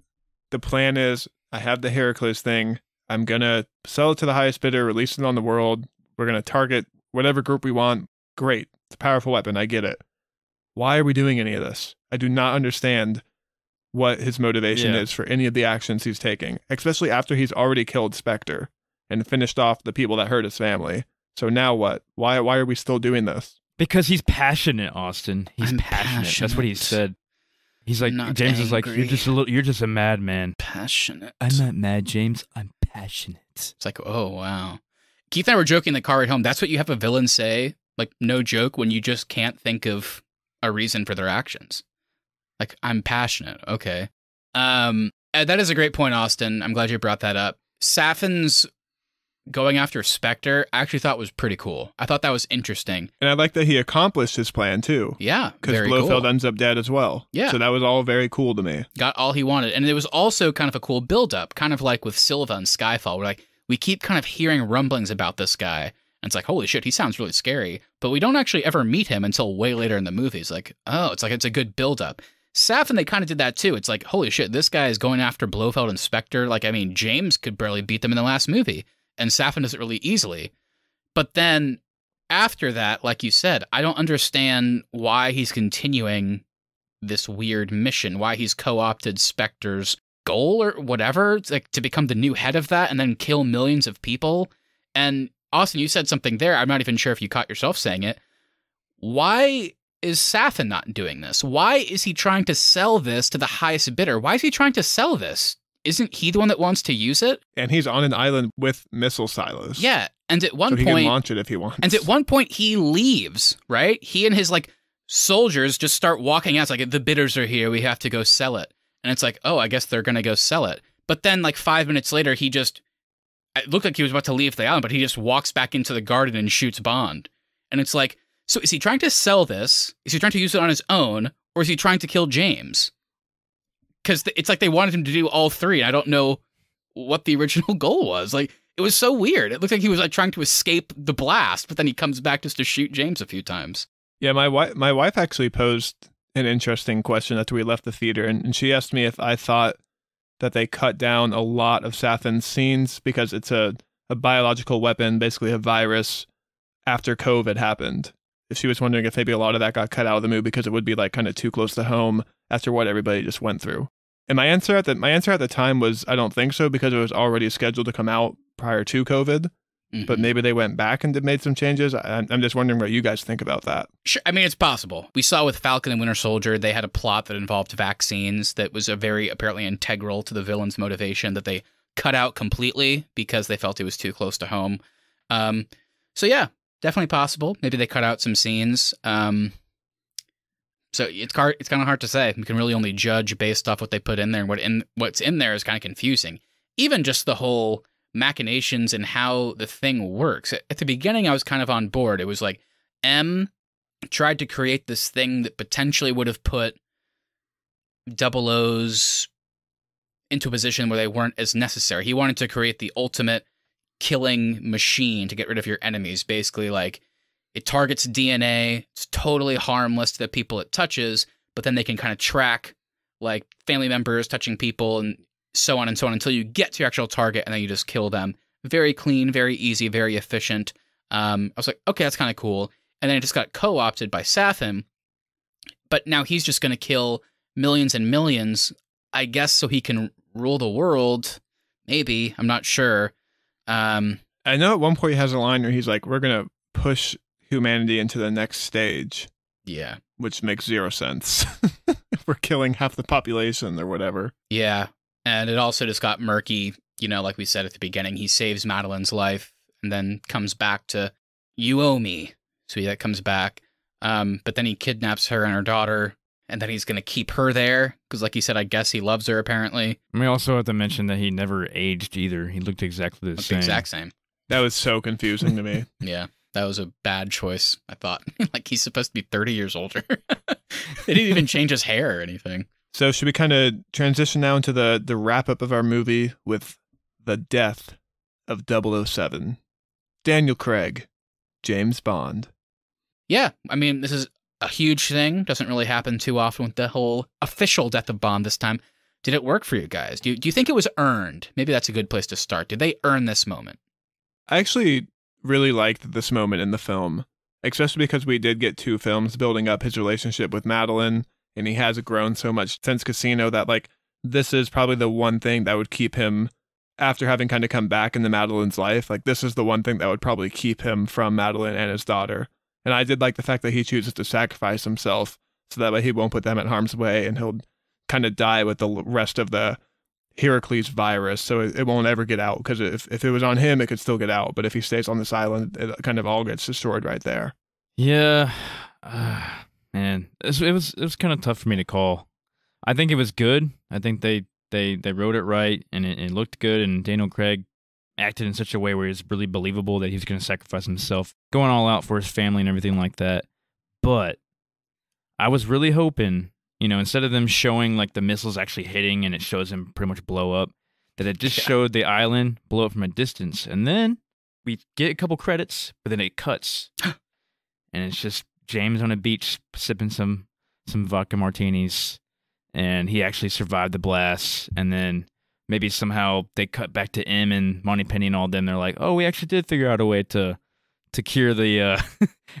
the plan is, I have the Heracles thing. I'm going to sell it to the highest bidder, release it on the world. We're going to target whatever group we want. Great. It's a powerful weapon. I get it. Why are we doing any of this? I do not understand what his motivation is for any of the actions he's taking, especially after he's already killed Spectre and finished off the people that hurt his family. So now what? Why are we still doing this? Because he's passionate, Austin. He's passionate. That's what he said. He's like, Not James is like, angry. you're just a madman. Passionate. I'm not mad, James. I'm passionate. It's like, oh, wow. Keith and I were joking in the car at home. That's what you have a villain say, like, no joke, when you just can't think of a reason for their actions. Like, I'm passionate. Okay. That is a great point, Austin. I'm glad you brought that up. Safin's going after Spectre, I actually thought was pretty cool. I thought that was interesting. And I like that he accomplished his plan, too. Yeah, because Blofeld ends up dead as well. Yeah. So that was all very cool to me. Got all he wanted. And it was also kind of a cool build-up, kind of like with Silva and Skyfall, where like we keep kind of hearing rumblings about this guy. And it's like, holy shit, he sounds really scary. But we don't actually ever meet him until way later in the movies. Like, oh, it's a good build-up. Safin, they kind of did that too. It's like, holy shit, this guy is going after Blofeld and Spectre. Like, I mean, James could barely beat them in the last movie. And Safin does it really easily. But then after that, like you said, I don't understand why he's continuing this weird mission, why he's co-opted Spectre's goal or whatever, it's like to become the new head of that and then kill millions of people. And Austin, you said something there. I'm not even sure if you caught yourself saying it. Why is Safin not doing this? Why is he trying to sell this to the highest bidder? Why is he trying to sell this? Isn't he the one that wants to use it? And he's on an island with missile silos. Yeah, and at one so point... he can launch it if he wants. And at one point, he leaves, right? He and his, like, soldiers just start walking out. It's like, the bidders are here, we have to go sell it. And it's like, oh, I guess they're gonna go sell it. But then, like, 5 minutes later, he just... It looked like he was about to leave the island, but he just walks back into the garden and shoots Bond. And it's like, so is he trying to sell this? Is he trying to use it on his own? Or is he trying to kill James? Because it's like they wanted him to do all three. I don't know what the original goal was. Like, it was so weird. It looked like he was like trying to escape the blast, but then he comes back just to shoot James a few times. Yeah, my wife actually posed an interesting question after we left the theater, and she asked me if I thought that they cut down a lot of Sathin's scenes because it's a biological weapon, basically a virus, after COVID happened. If she was wondering if maybe a lot of that got cut out of the movie because it would be like kind of too close to home after what everybody just went through. And my answer at the time was I don't think so because it was already scheduled to come out prior to COVID. Mm-hmm. But maybe they went back and made some changes. I'm just wondering what you guys think about that. Sure. I mean, it's possible. We saw with Falcon and Winter Soldier, they had a plot that involved vaccines that was a very apparently integral to the villain's motivation that they cut out completely because they felt it was too close to home. So yeah, definitely possible. Maybe they cut out some scenes. So it's kind of hard to say. We can really only judge based off what they put in there, and what's in there is kind of confusing. Even just the whole machinations and how the thing works. At the beginning, I was kind of on board. It was like M tried to create this thing that potentially would have put Double O's into a position where they weren't as necessary. He wanted to create the ultimate killing machine to get rid of your enemies. Basically, like, it targets DNA. It's totally harmless to the people it touches, but then they can kind of track, like, family members touching people and so on and so on until you get to your actual target, and then you just kill them. Very clean, very easy, very efficient. I was like, okay, that's kind of cool. And then it just got co-opted by Sathin, but now he's just going to kill millions and millions, I guess, so he can rule the world. Maybe. I'm not sure. I know at one point he has a line where he's like, we're going to push humanity into the next stage. Yeah. Which makes zero sense. We're killing half the population or whatever. Yeah. And it also just got murky, you know, like we said at the beginning. He saves Madeline's life and then comes back to, you owe me. So that comes back. But then he kidnaps her and her daughter, and then he's going to keep her there. Because like he said, I guess he loves her, apparently. We also have to mention that he never aged either. He looked exactly the same. The exact same. That was so confusing to me. Yeah, that was a bad choice, I thought. Like, he's supposed to be 30 years older. They didn't even change his hair or anything. So should we kind of transition now into the wrap-up of our movie with the death of 007? Daniel Craig, James Bond. Yeah, I mean, this is a huge thing. Doesn't really happen too often with the whole official death of Bond this time. Did it work for you guys? Do you think it was earned? Maybe that's a good place to start. Did they earn this moment? I actually really liked this moment in the film, especially because we did get 2 films building up his relationship with Madeline, and he has grown so much since Casino that, like, this is probably the one thing that would keep him, after having kind of come back into Madeline's life, like, this is the one thing that would probably keep him from Madeline and his daughter. And I did like the fact that he chooses to sacrifice himself so that way he won't put them in harm's way, and he'll kind of die with the rest of the Heracles virus, so it won't ever get out, because if it was on him, it could still get out, but if he stays on this island, it kind of all gets destroyed right there. Yeah. Man, it was kind of tough for me to call. I think it was good. I think they wrote it right, and it looked good, and Daniel Craig acted in such a way where it's really believable that he was going to sacrifice himself, going all out for his family and everything like that. But I was really hoping, you know, instead of them showing like the missiles actually hitting and it shows him pretty much blow up, that it just showed the island blow up from a distance, and then we get a couple credits, but then it cuts, and it's just James on a beach sipping some vodka martinis, and he actually survived the blast. And then maybe somehow they cut back to M and Moneypenny and all them. They're like, oh, we actually did figure out a way to cure the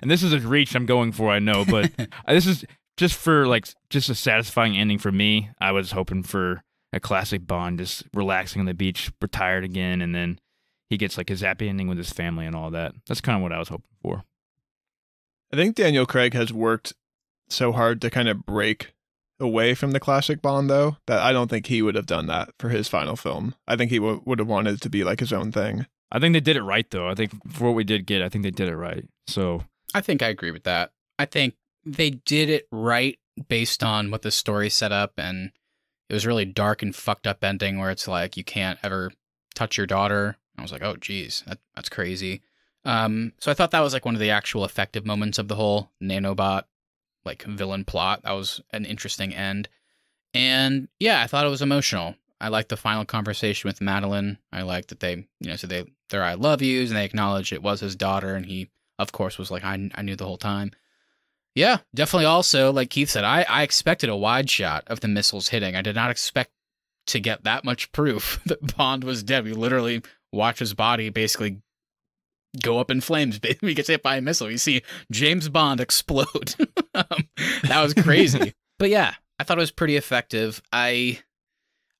and this is a reach I'm going for, I know, but this is just a satisfying ending for me. I was hoping for a classic Bond, just relaxing on the beach, retired again, and then he gets like his happy ending with his family and all that. That's kind of what I was hoping for. I think Daniel Craig has worked so hard to kind of break away from the classic Bond, though, that I don't think he would have done that for his final film. I think he would have wanted it to be like his own thing. I think they did it right, though. I think for what we did get, I think they did it right. So I think I agree with that. I think they did it right based on what the story set up, and it was really dark and fucked up ending where it's like you can't ever touch your daughter. I was like, oh, geez, that's crazy. So I thought that was like one of the actual effective moments of the whole nanobot like villain plot. That was an interesting end. And yeah, I thought it was emotional. I liked the final conversation with Madeline. I liked that they, said their I love yous, and they acknowledged it was his daughter, and he, of course, was like, I knew the whole time. Yeah, definitely also, like Keith said, I expected a wide shot of the missiles hitting. I did not expect to get that much proof that Bond was dead. We literally watch his body basically go up in flames. He gets hit by a missile. You see James Bond explode. That was crazy. But yeah, I thought it was pretty effective. I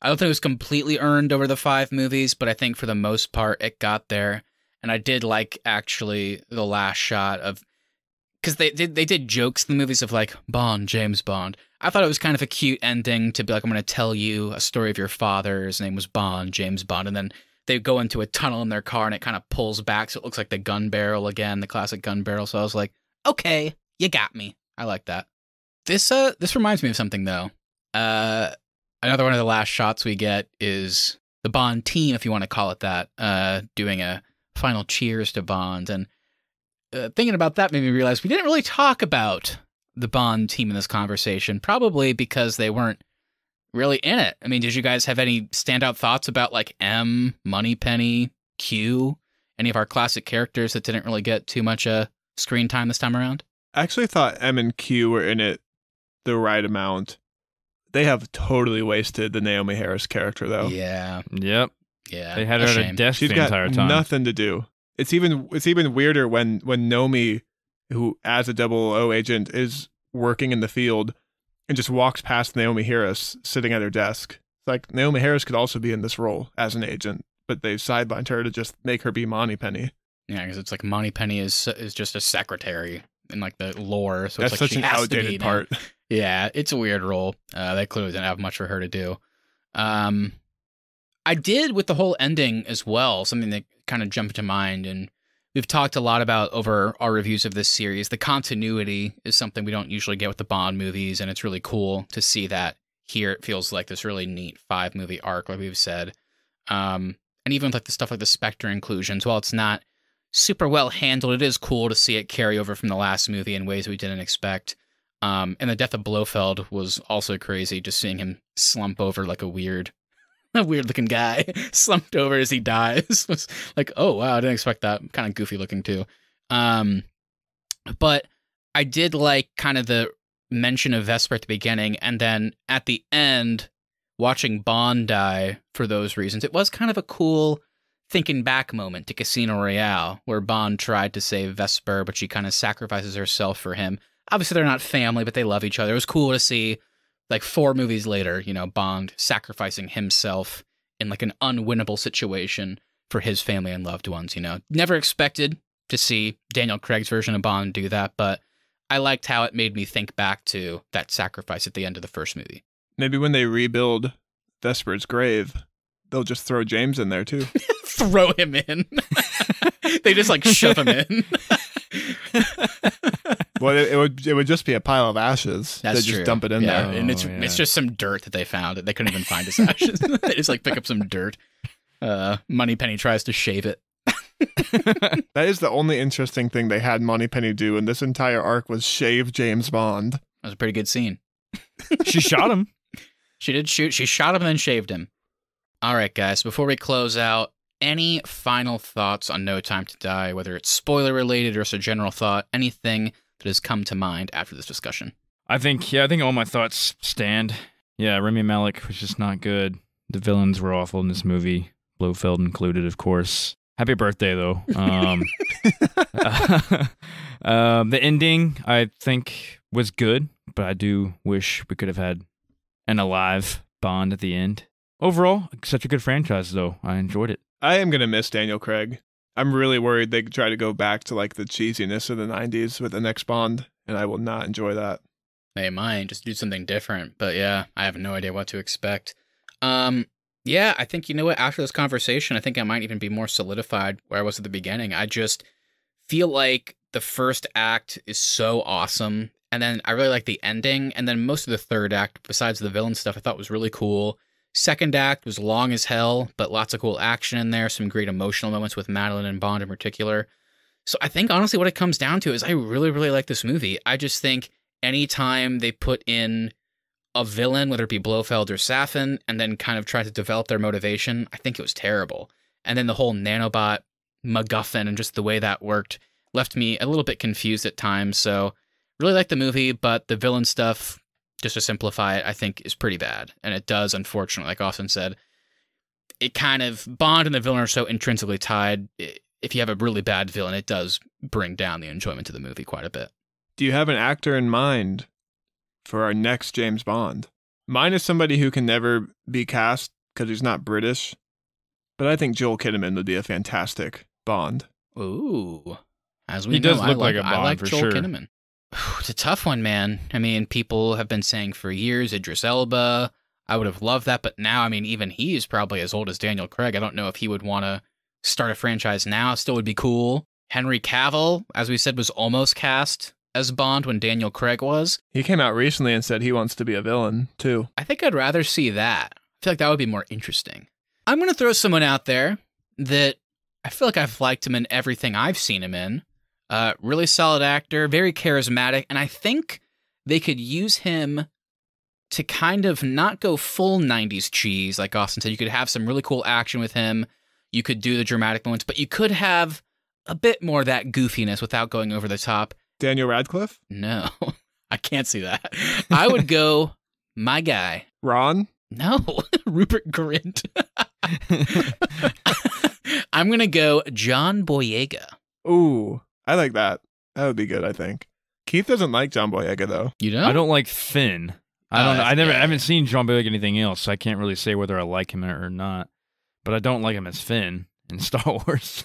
don't think it was completely earned over the 5 movies, but I think for the most part it got there. And I did like actually the last shot of, because they did jokes in the movies of like Bond, James Bond. I thought it was kind of a cute ending to be like, I'm going to tell you a story of your father. His name was Bond, James Bond. And then they go into a tunnel in their car and it kind of pulls back. So it looks like the gun barrel again, the classic gun barrel. So I was like, okay, you got me. I like that. This reminds me of something though. Another one of the last shots we get is the Bond team, if you want to call it that, doing a final cheers to Bond. And thinking about that made me realize we didn't really talk about the Bond team in this conversation, probably because they weren't really in it. I mean, did you guys have any standout thoughts about like M, Moneypenny, Q, any of our classic characters that didn't really get too much screen time this time around? I actually thought M and Q were in it the right amount. They have totally wasted the Naomi Harris character, though. Yeah. Yep. Yeah. They had her at a desk She's the got entire time. nothing to do. It's even weirder when Naomi, who as a 00 agent is working in the field, and just walks past Naomi Harris sitting at her desk. It's like Naomi Harris could also be in this role as an agent, but they've sidelined her to just make her be Moneypenny. Yeah, because it's like Moneypenny is just a secretary in like the lore. So That's it's like such she an has to outdated be part. Yeah, it's a weird role. They clearly didn't have much for her to do. I did with the whole ending as well, something that kind of jumped to mind, and we've talked a lot about over our reviews of this series. The continuity is something we don't usually get with the Bond movies, and it's really cool to see that here. It feels like this really neat 5-movie arc, like we've said. And even like the stuff like the Spectre inclusions, while it's not super well handled, it is cool to see it carry over from the last movie in ways we didn't expect. And the death of Blofeld was also crazy, just seeing him slump over like a weird looking guy, slumped over as he dies. Was like, oh wow, I didn't expect that. Kind of goofy looking too. But I did like kind of the mention of Vesper at the beginning, and then at the end, watching Bond die for those reasons. It was kind of a cool thinking back moment to Casino Royale, where Bond tried to save Vesper, but she kind of sacrifices herself for him. Obviously, they're not family, but they love each other. It was cool to see, like 4 movies later, Bond sacrificing himself in like an unwinnable situation for his family and loved ones, Never expected to see Daniel Craig's version of Bond do that, but I liked how it made me think back to that sacrifice at the end of the first movie. Maybe when they rebuild Vesper's grave, they'll just throw James in there too. Throw him in. They just like shove him in. Well, it would just be a pile of ashes. That's They just true. dump it in Yeah, there. and it's just some dirt that they found. They couldn't even find his ashes. They just like pick up some dirt. Moneypenny tries to shave it. That is the only interesting thing they had Moneypenny do in this entire arc was shave James Bond. That was a pretty good scene. She shot him. She did shoot. She shot him and then shaved him. All right, guys, before we close out, any final thoughts on No Time to Die, whether it's spoiler related or just a general thought, anything that has come to mind after this discussion? I think all my thoughts stand. Yeah, Rami Malek was just not good. The villains were awful in this movie, Blofeld included, of course. Happy birthday, though. The ending, I think, was good, but I do wish we could have had an alive Bond at the end. Overall, such a good franchise, though. I enjoyed it. I am going to miss Daniel Craig. I'm really worried they try to go back to like the cheesiness of the 90s with the next Bond, and I will not enjoy that. They might just do something different, but yeah, I have no idea what to expect. Yeah, I think, what, after this conversation, I think I might even be more solidified where I was at the beginning. I just feel like the first act is so awesome, and then I really like the ending, and then most of the third act, besides the villain stuff, I thought was really cool. Second act was long as hell, but lots of cool action in there, some great emotional moments with Madeline and Bond in particular. So I think, honestly, what it comes down to is I really, really like this movie. I just think anytime they put in a villain, whether it be Blofeld or Safin, and then kind of try to develop their motivation, I think it was terrible. And then the whole nanobot MacGuffin and just the way that worked left me a little bit confused at times. So really like the movie, but the villain stuff just to simplify it, I think is pretty bad. And it does, unfortunately, like Austin said, it kind of, Bond and the villain are so intrinsically tied. If you have a really bad villain, it does bring down the enjoyment of the movie quite a bit. Do you have an actor in mind for our next James Bond? Mine is somebody who can never be cast because he's not British, but I think Joel Kinnaman would be a fantastic Bond. Ooh. As we He know, does look like a Bond I like for Joel sure. Kinnaman. It's a tough one, man. I mean, people have been saying for years, Idris Elba. I would have loved that, but now, I mean, even he's probably as old as Daniel Craig. I don't know if he would want to start a franchise now. Still would be cool. Henry Cavill, as we said, was almost cast as Bond when Daniel Craig was. He came out recently and said he wants to be a villain, too. I think I'd rather see that. I feel like that would be more interesting. I'm going to throw someone out there that I feel like I've liked him in everything I've seen him in. Really solid actor, very charismatic, and I think they could use him to kind of not go full 90s cheese, like Austin said. You could have some really cool action with him. You could do the dramatic moments, but you could have a bit more of that goofiness without going over the top. Daniel Radcliffe? No, I can't see that. I would go, my guy. Ron? No, Rupert Grint. I'm going to go John Boyega. Ooh, I like that. That would be good, I think. Keith doesn't like John Boyega, though. You know? I don't like Finn. I don't know. I yeah. haven't seen John Boyega anything else, so I can't really say whether I like him or not. But I don't like him as Finn in Star Wars.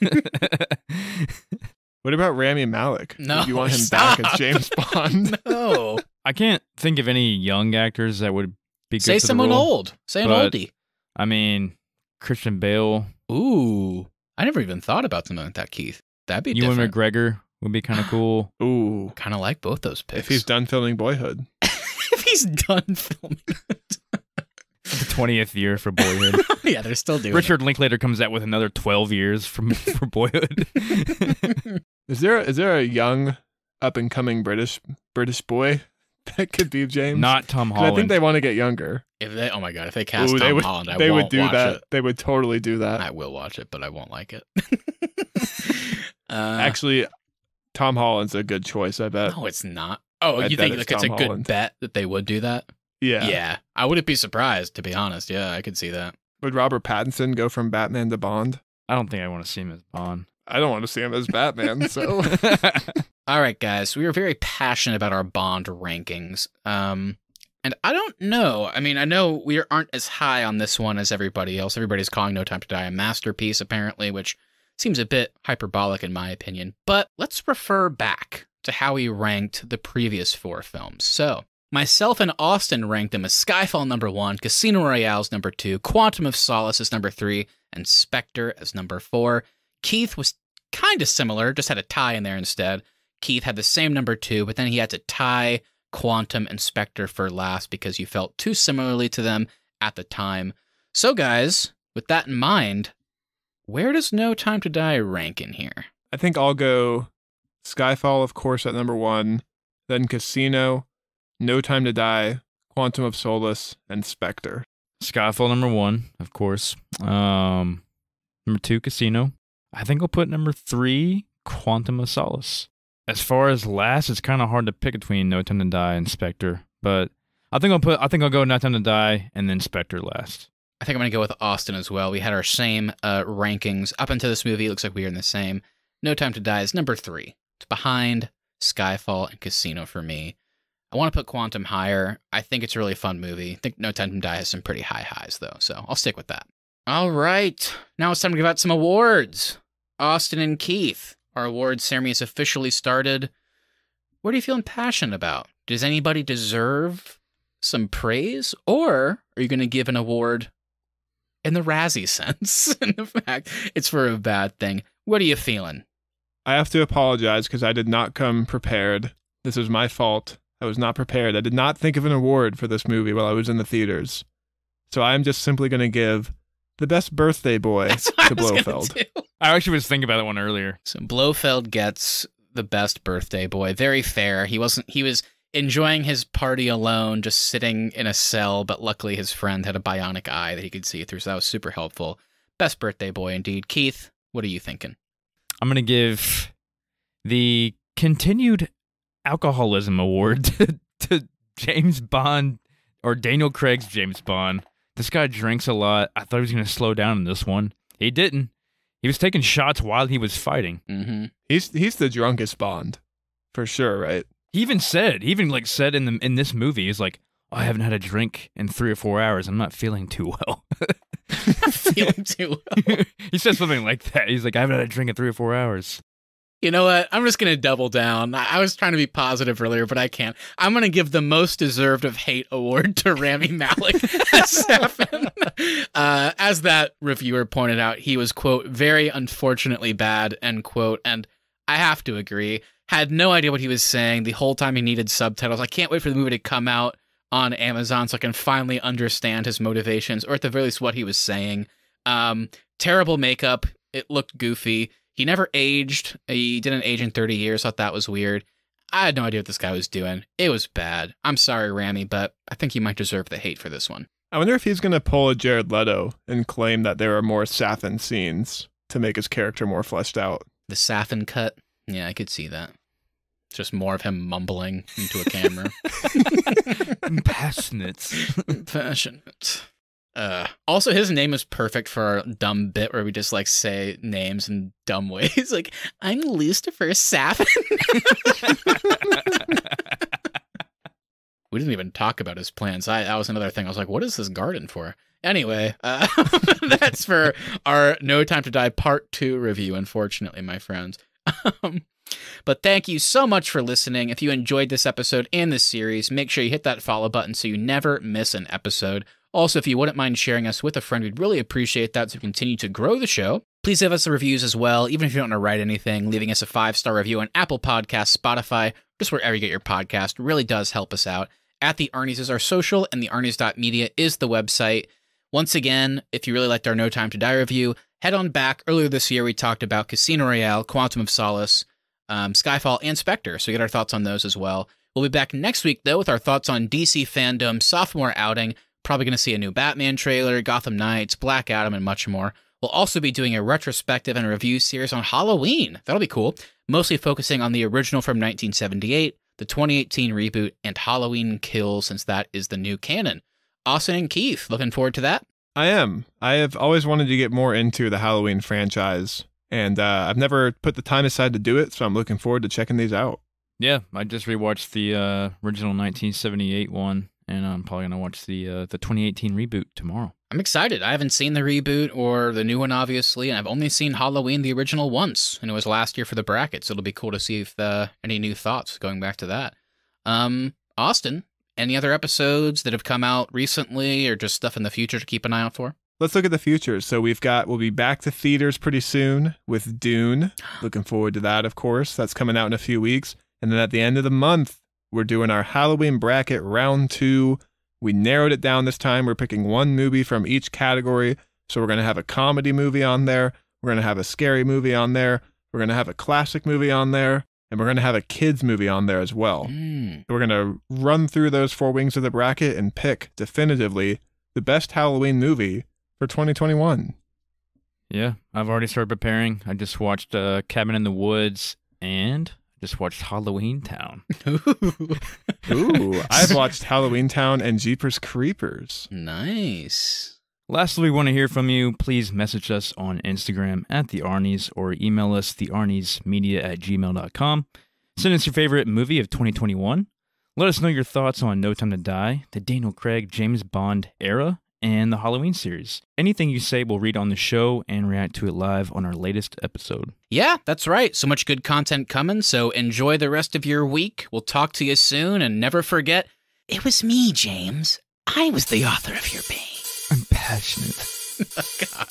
What about Rami Malek? No, Do you want him stop. back as James Bond? No. I can't think of any young actors that would be good Say for the someone role. old. Say an but- oldie. I mean, Christian Bale, Ooh. I never even thought about something like that, Keith. That'd be Ewan different. McGregor would be kind of cool. Ooh. Kind of like both those picks. If he's done filming Boyhood. If he's done filming it. The 20th year for Boyhood. Yeah, they're still doing Richard Linklater comes out with another 12 years for Boyhood. Is there a young, up and coming British boy that could be James? Not Tom 'Cause Holland. I think they want to get younger. If they, oh my god, if they cast Ooh, Tom they would, Holland, I they won't would do watch that. it. They would totally do that. I will watch it, but I won't like it. Actually, Tom Holland's a good choice, I bet. No, it's not. Oh, I you bet think it's like it's a Tom good Holland. bet that they would do that? Yeah. Yeah, I wouldn't be surprised, to be honest. Yeah, I could see that. Would Robert Pattinson go from Batman to Bond? I don't think I want to see him as Bond. I don't want to see him as Batman, so. All right, guys, we are very passionate about our Bond rankings. And I don't know. I mean, I know we aren't as high on this one as everybody else. Everybody's calling No Time to Die a masterpiece, apparently, which seems a bit hyperbolic in my opinion. But let's refer back to how we ranked the previous 4 films. So, myself and Austin ranked them as Skyfall number 1, Casino Royale's number 2, Quantum of Solace as number 3, and Spectre as number 4. Keith was kind of similar, just had a tie in there instead. Keith had the same number 2, but then he had to tie Quantum and Spectre for last because you felt too similarly to them at the time. So guys, with that in mind, where does No Time to Die rank in here? I think I'll go Skyfall, of course, at number 1, then Casino, No Time to Die, Quantum of Solace, and Spectre. Skyfall number 1, of course. Number 2, Casino. I think I'll put number 3, Quantum of Solace. As far as last, it's kind of hard to pick between No Time to Die and Spectre, but I think I'll go No Time to Die and then Spectre last. I think I'm going to go with Austin as well. We had our same rankings up until this movie. It looks like we are in the same. No Time to Die is number 3. It's behind Skyfall and Casino for me. I want to put Quantum higher. I think it's a really fun movie. I think No Time to Die has some pretty high highs, though, so I'll stick with that. All right. Now it's time to give out some awards. Austin and Keith, our awards ceremony has officially started. What are you feeling passionate about? Does anybody deserve some praise? Or are you going to give an award in the Razzie sense? In the fact it's for a bad thing. What are you feeling? I have to apologize because I did not come prepared. This is my fault. I was not prepared. I did not think of an award for this movie while I was in the theaters. So I'm just simply going to give the best birthday boy That's what to I was gonna Blofeld. do. I actually was thinking about that one earlier. So Blofeld gets the best birthday boy. Very fair. He was enjoying his party alone, just sitting in a cell, but luckily his friend had a bionic eye that he could see through, so that was super helpful. Best birthday boy indeed. Keith, what are you thinking? I'm going to give the continued alcoholism award to James Bond, or Daniel Craig's James Bond. This guy drinks a lot. I thought he was going to slow down in this one. He didn't. He was taking shots while he was fighting. Mm-hmm. He's the drunkest Bond, for sure, right? He even said in this movie, he's like, I haven't had a drink in 3 or 4 hours. I'm not feeling too well. Feeling too well. He said something like that. He's like, I haven't had a drink in 3 or 4 hours. You know what? I'm just going to double down. I was trying to be positive earlier, but I can't. I'm going to give the most deserved of hate award to Rami Malek as Safin. As that reviewer pointed out, he was, quote, very unfortunately bad, end quote. And I have to agree. Had no idea what he was saying the whole time he needed subtitles. I can't wait for the movie to come out on Amazon so I can finally understand his motivations, or at the very least what he was saying. Terrible makeup. It looked goofy. He never aged. He didn't age in 30 years. Thought that was weird. I had no idea what this guy was doing. It was bad. I'm sorry, Rami, but I think he might deserve the hate for this one. I wonder if he's going to pull a Jared Leto and claim that there are more Safin scenes to make his character more fleshed out. The Safin cut? Yeah, I could see that. Just more of him mumbling into a camera. Passionate. Also, his name is perfect for our dumb bit where we just like say names in dumb ways. Like, I'm Lucifer Safin. We didn't even talk about his plans. That was another thing. I was like, what is this garden for? Anyway, that's for our No Time to Die Part 2 review, unfortunately, my friends. But thank you so much for listening. If you enjoyed this episode and this series, make sure you hit that follow button so you never miss an episode. Also, if you wouldn't mind sharing us with a friend, we'd really appreciate that so we continue to grow the show. Please give us reviews as well, even if you don't want to write anything. Leaving us a 5-star review on Apple Podcasts, Spotify, just wherever you get your podcast really does help us out. At the Arnies is our social, and the Arnies.media is the website. Once again, if you really liked our No Time to Die review, head on back. Earlier this year, we talked about Casino Royale, Quantum of Solace, Skyfall, and Spectre, so get our thoughts on those as well. We'll be back next week, though, with our thoughts on DC fandom, sophomore outing, probably going to see a new Batman trailer, Gotham Knights, Black Adam, and much more. We'll also be doing a retrospective and a review series on Halloween. That'll be cool, mostly focusing on the original from 1978, the 2018 reboot, and Halloween Kills, since that is the new canon. Austin and Keith, looking forward to that? I am. I have always wanted to get more into the Halloween franchise, and I've never put the time aside to do it, so I'm looking forward to checking these out. Yeah, I just rewatched the original 1978 one, and I'm probably going to watch the 2018 reboot tomorrow. I'm excited. I haven't seen the reboot or the new one, obviously, and I've only seen Halloween, the original, once, and it was last year for the bracket, so it'll be cool to see if any new thoughts going back to that. Austin, any other episodes that have come out recently or just stuff in the future to keep an eye out for? Let's look at the future. So we'll be back to theaters pretty soon with Dune. Looking forward to that, of course. That's coming out in a few weeks. And then at the end of the month, we're doing our Halloween bracket round 2. We narrowed it down this time. We're picking one movie from each category. So we're going to have a comedy movie on there. We're going to have a scary movie on there. We're going to have a classic movie on there. And we're going to have a kids movie on there as well. We're going to run through those 4 wings of the bracket and pick definitively the best Halloween movie for 2021. Yeah, I've already started preparing. I just watched Cabin in the Woods and just watched Halloween Town. Ooh, I've watched Halloween Town and Jeepers Creepers. Nice. Lastly, we want to hear from you. Please message us on Instagram at The Arnies or email us thearniesmedia@gmail.com. Send us your favorite movie of 2021. Let us know your thoughts on No Time to Die, the Daniel Craig James Bond era, and the Halloween series. Anything you say we'll read on the show and react to it live on our latest episode. Yeah, that's right. So much good content coming, so enjoy the rest of your week. We'll talk to you soon, and never forget, it was me, James. I was the author of your pain. I'm passionate. Oh, God.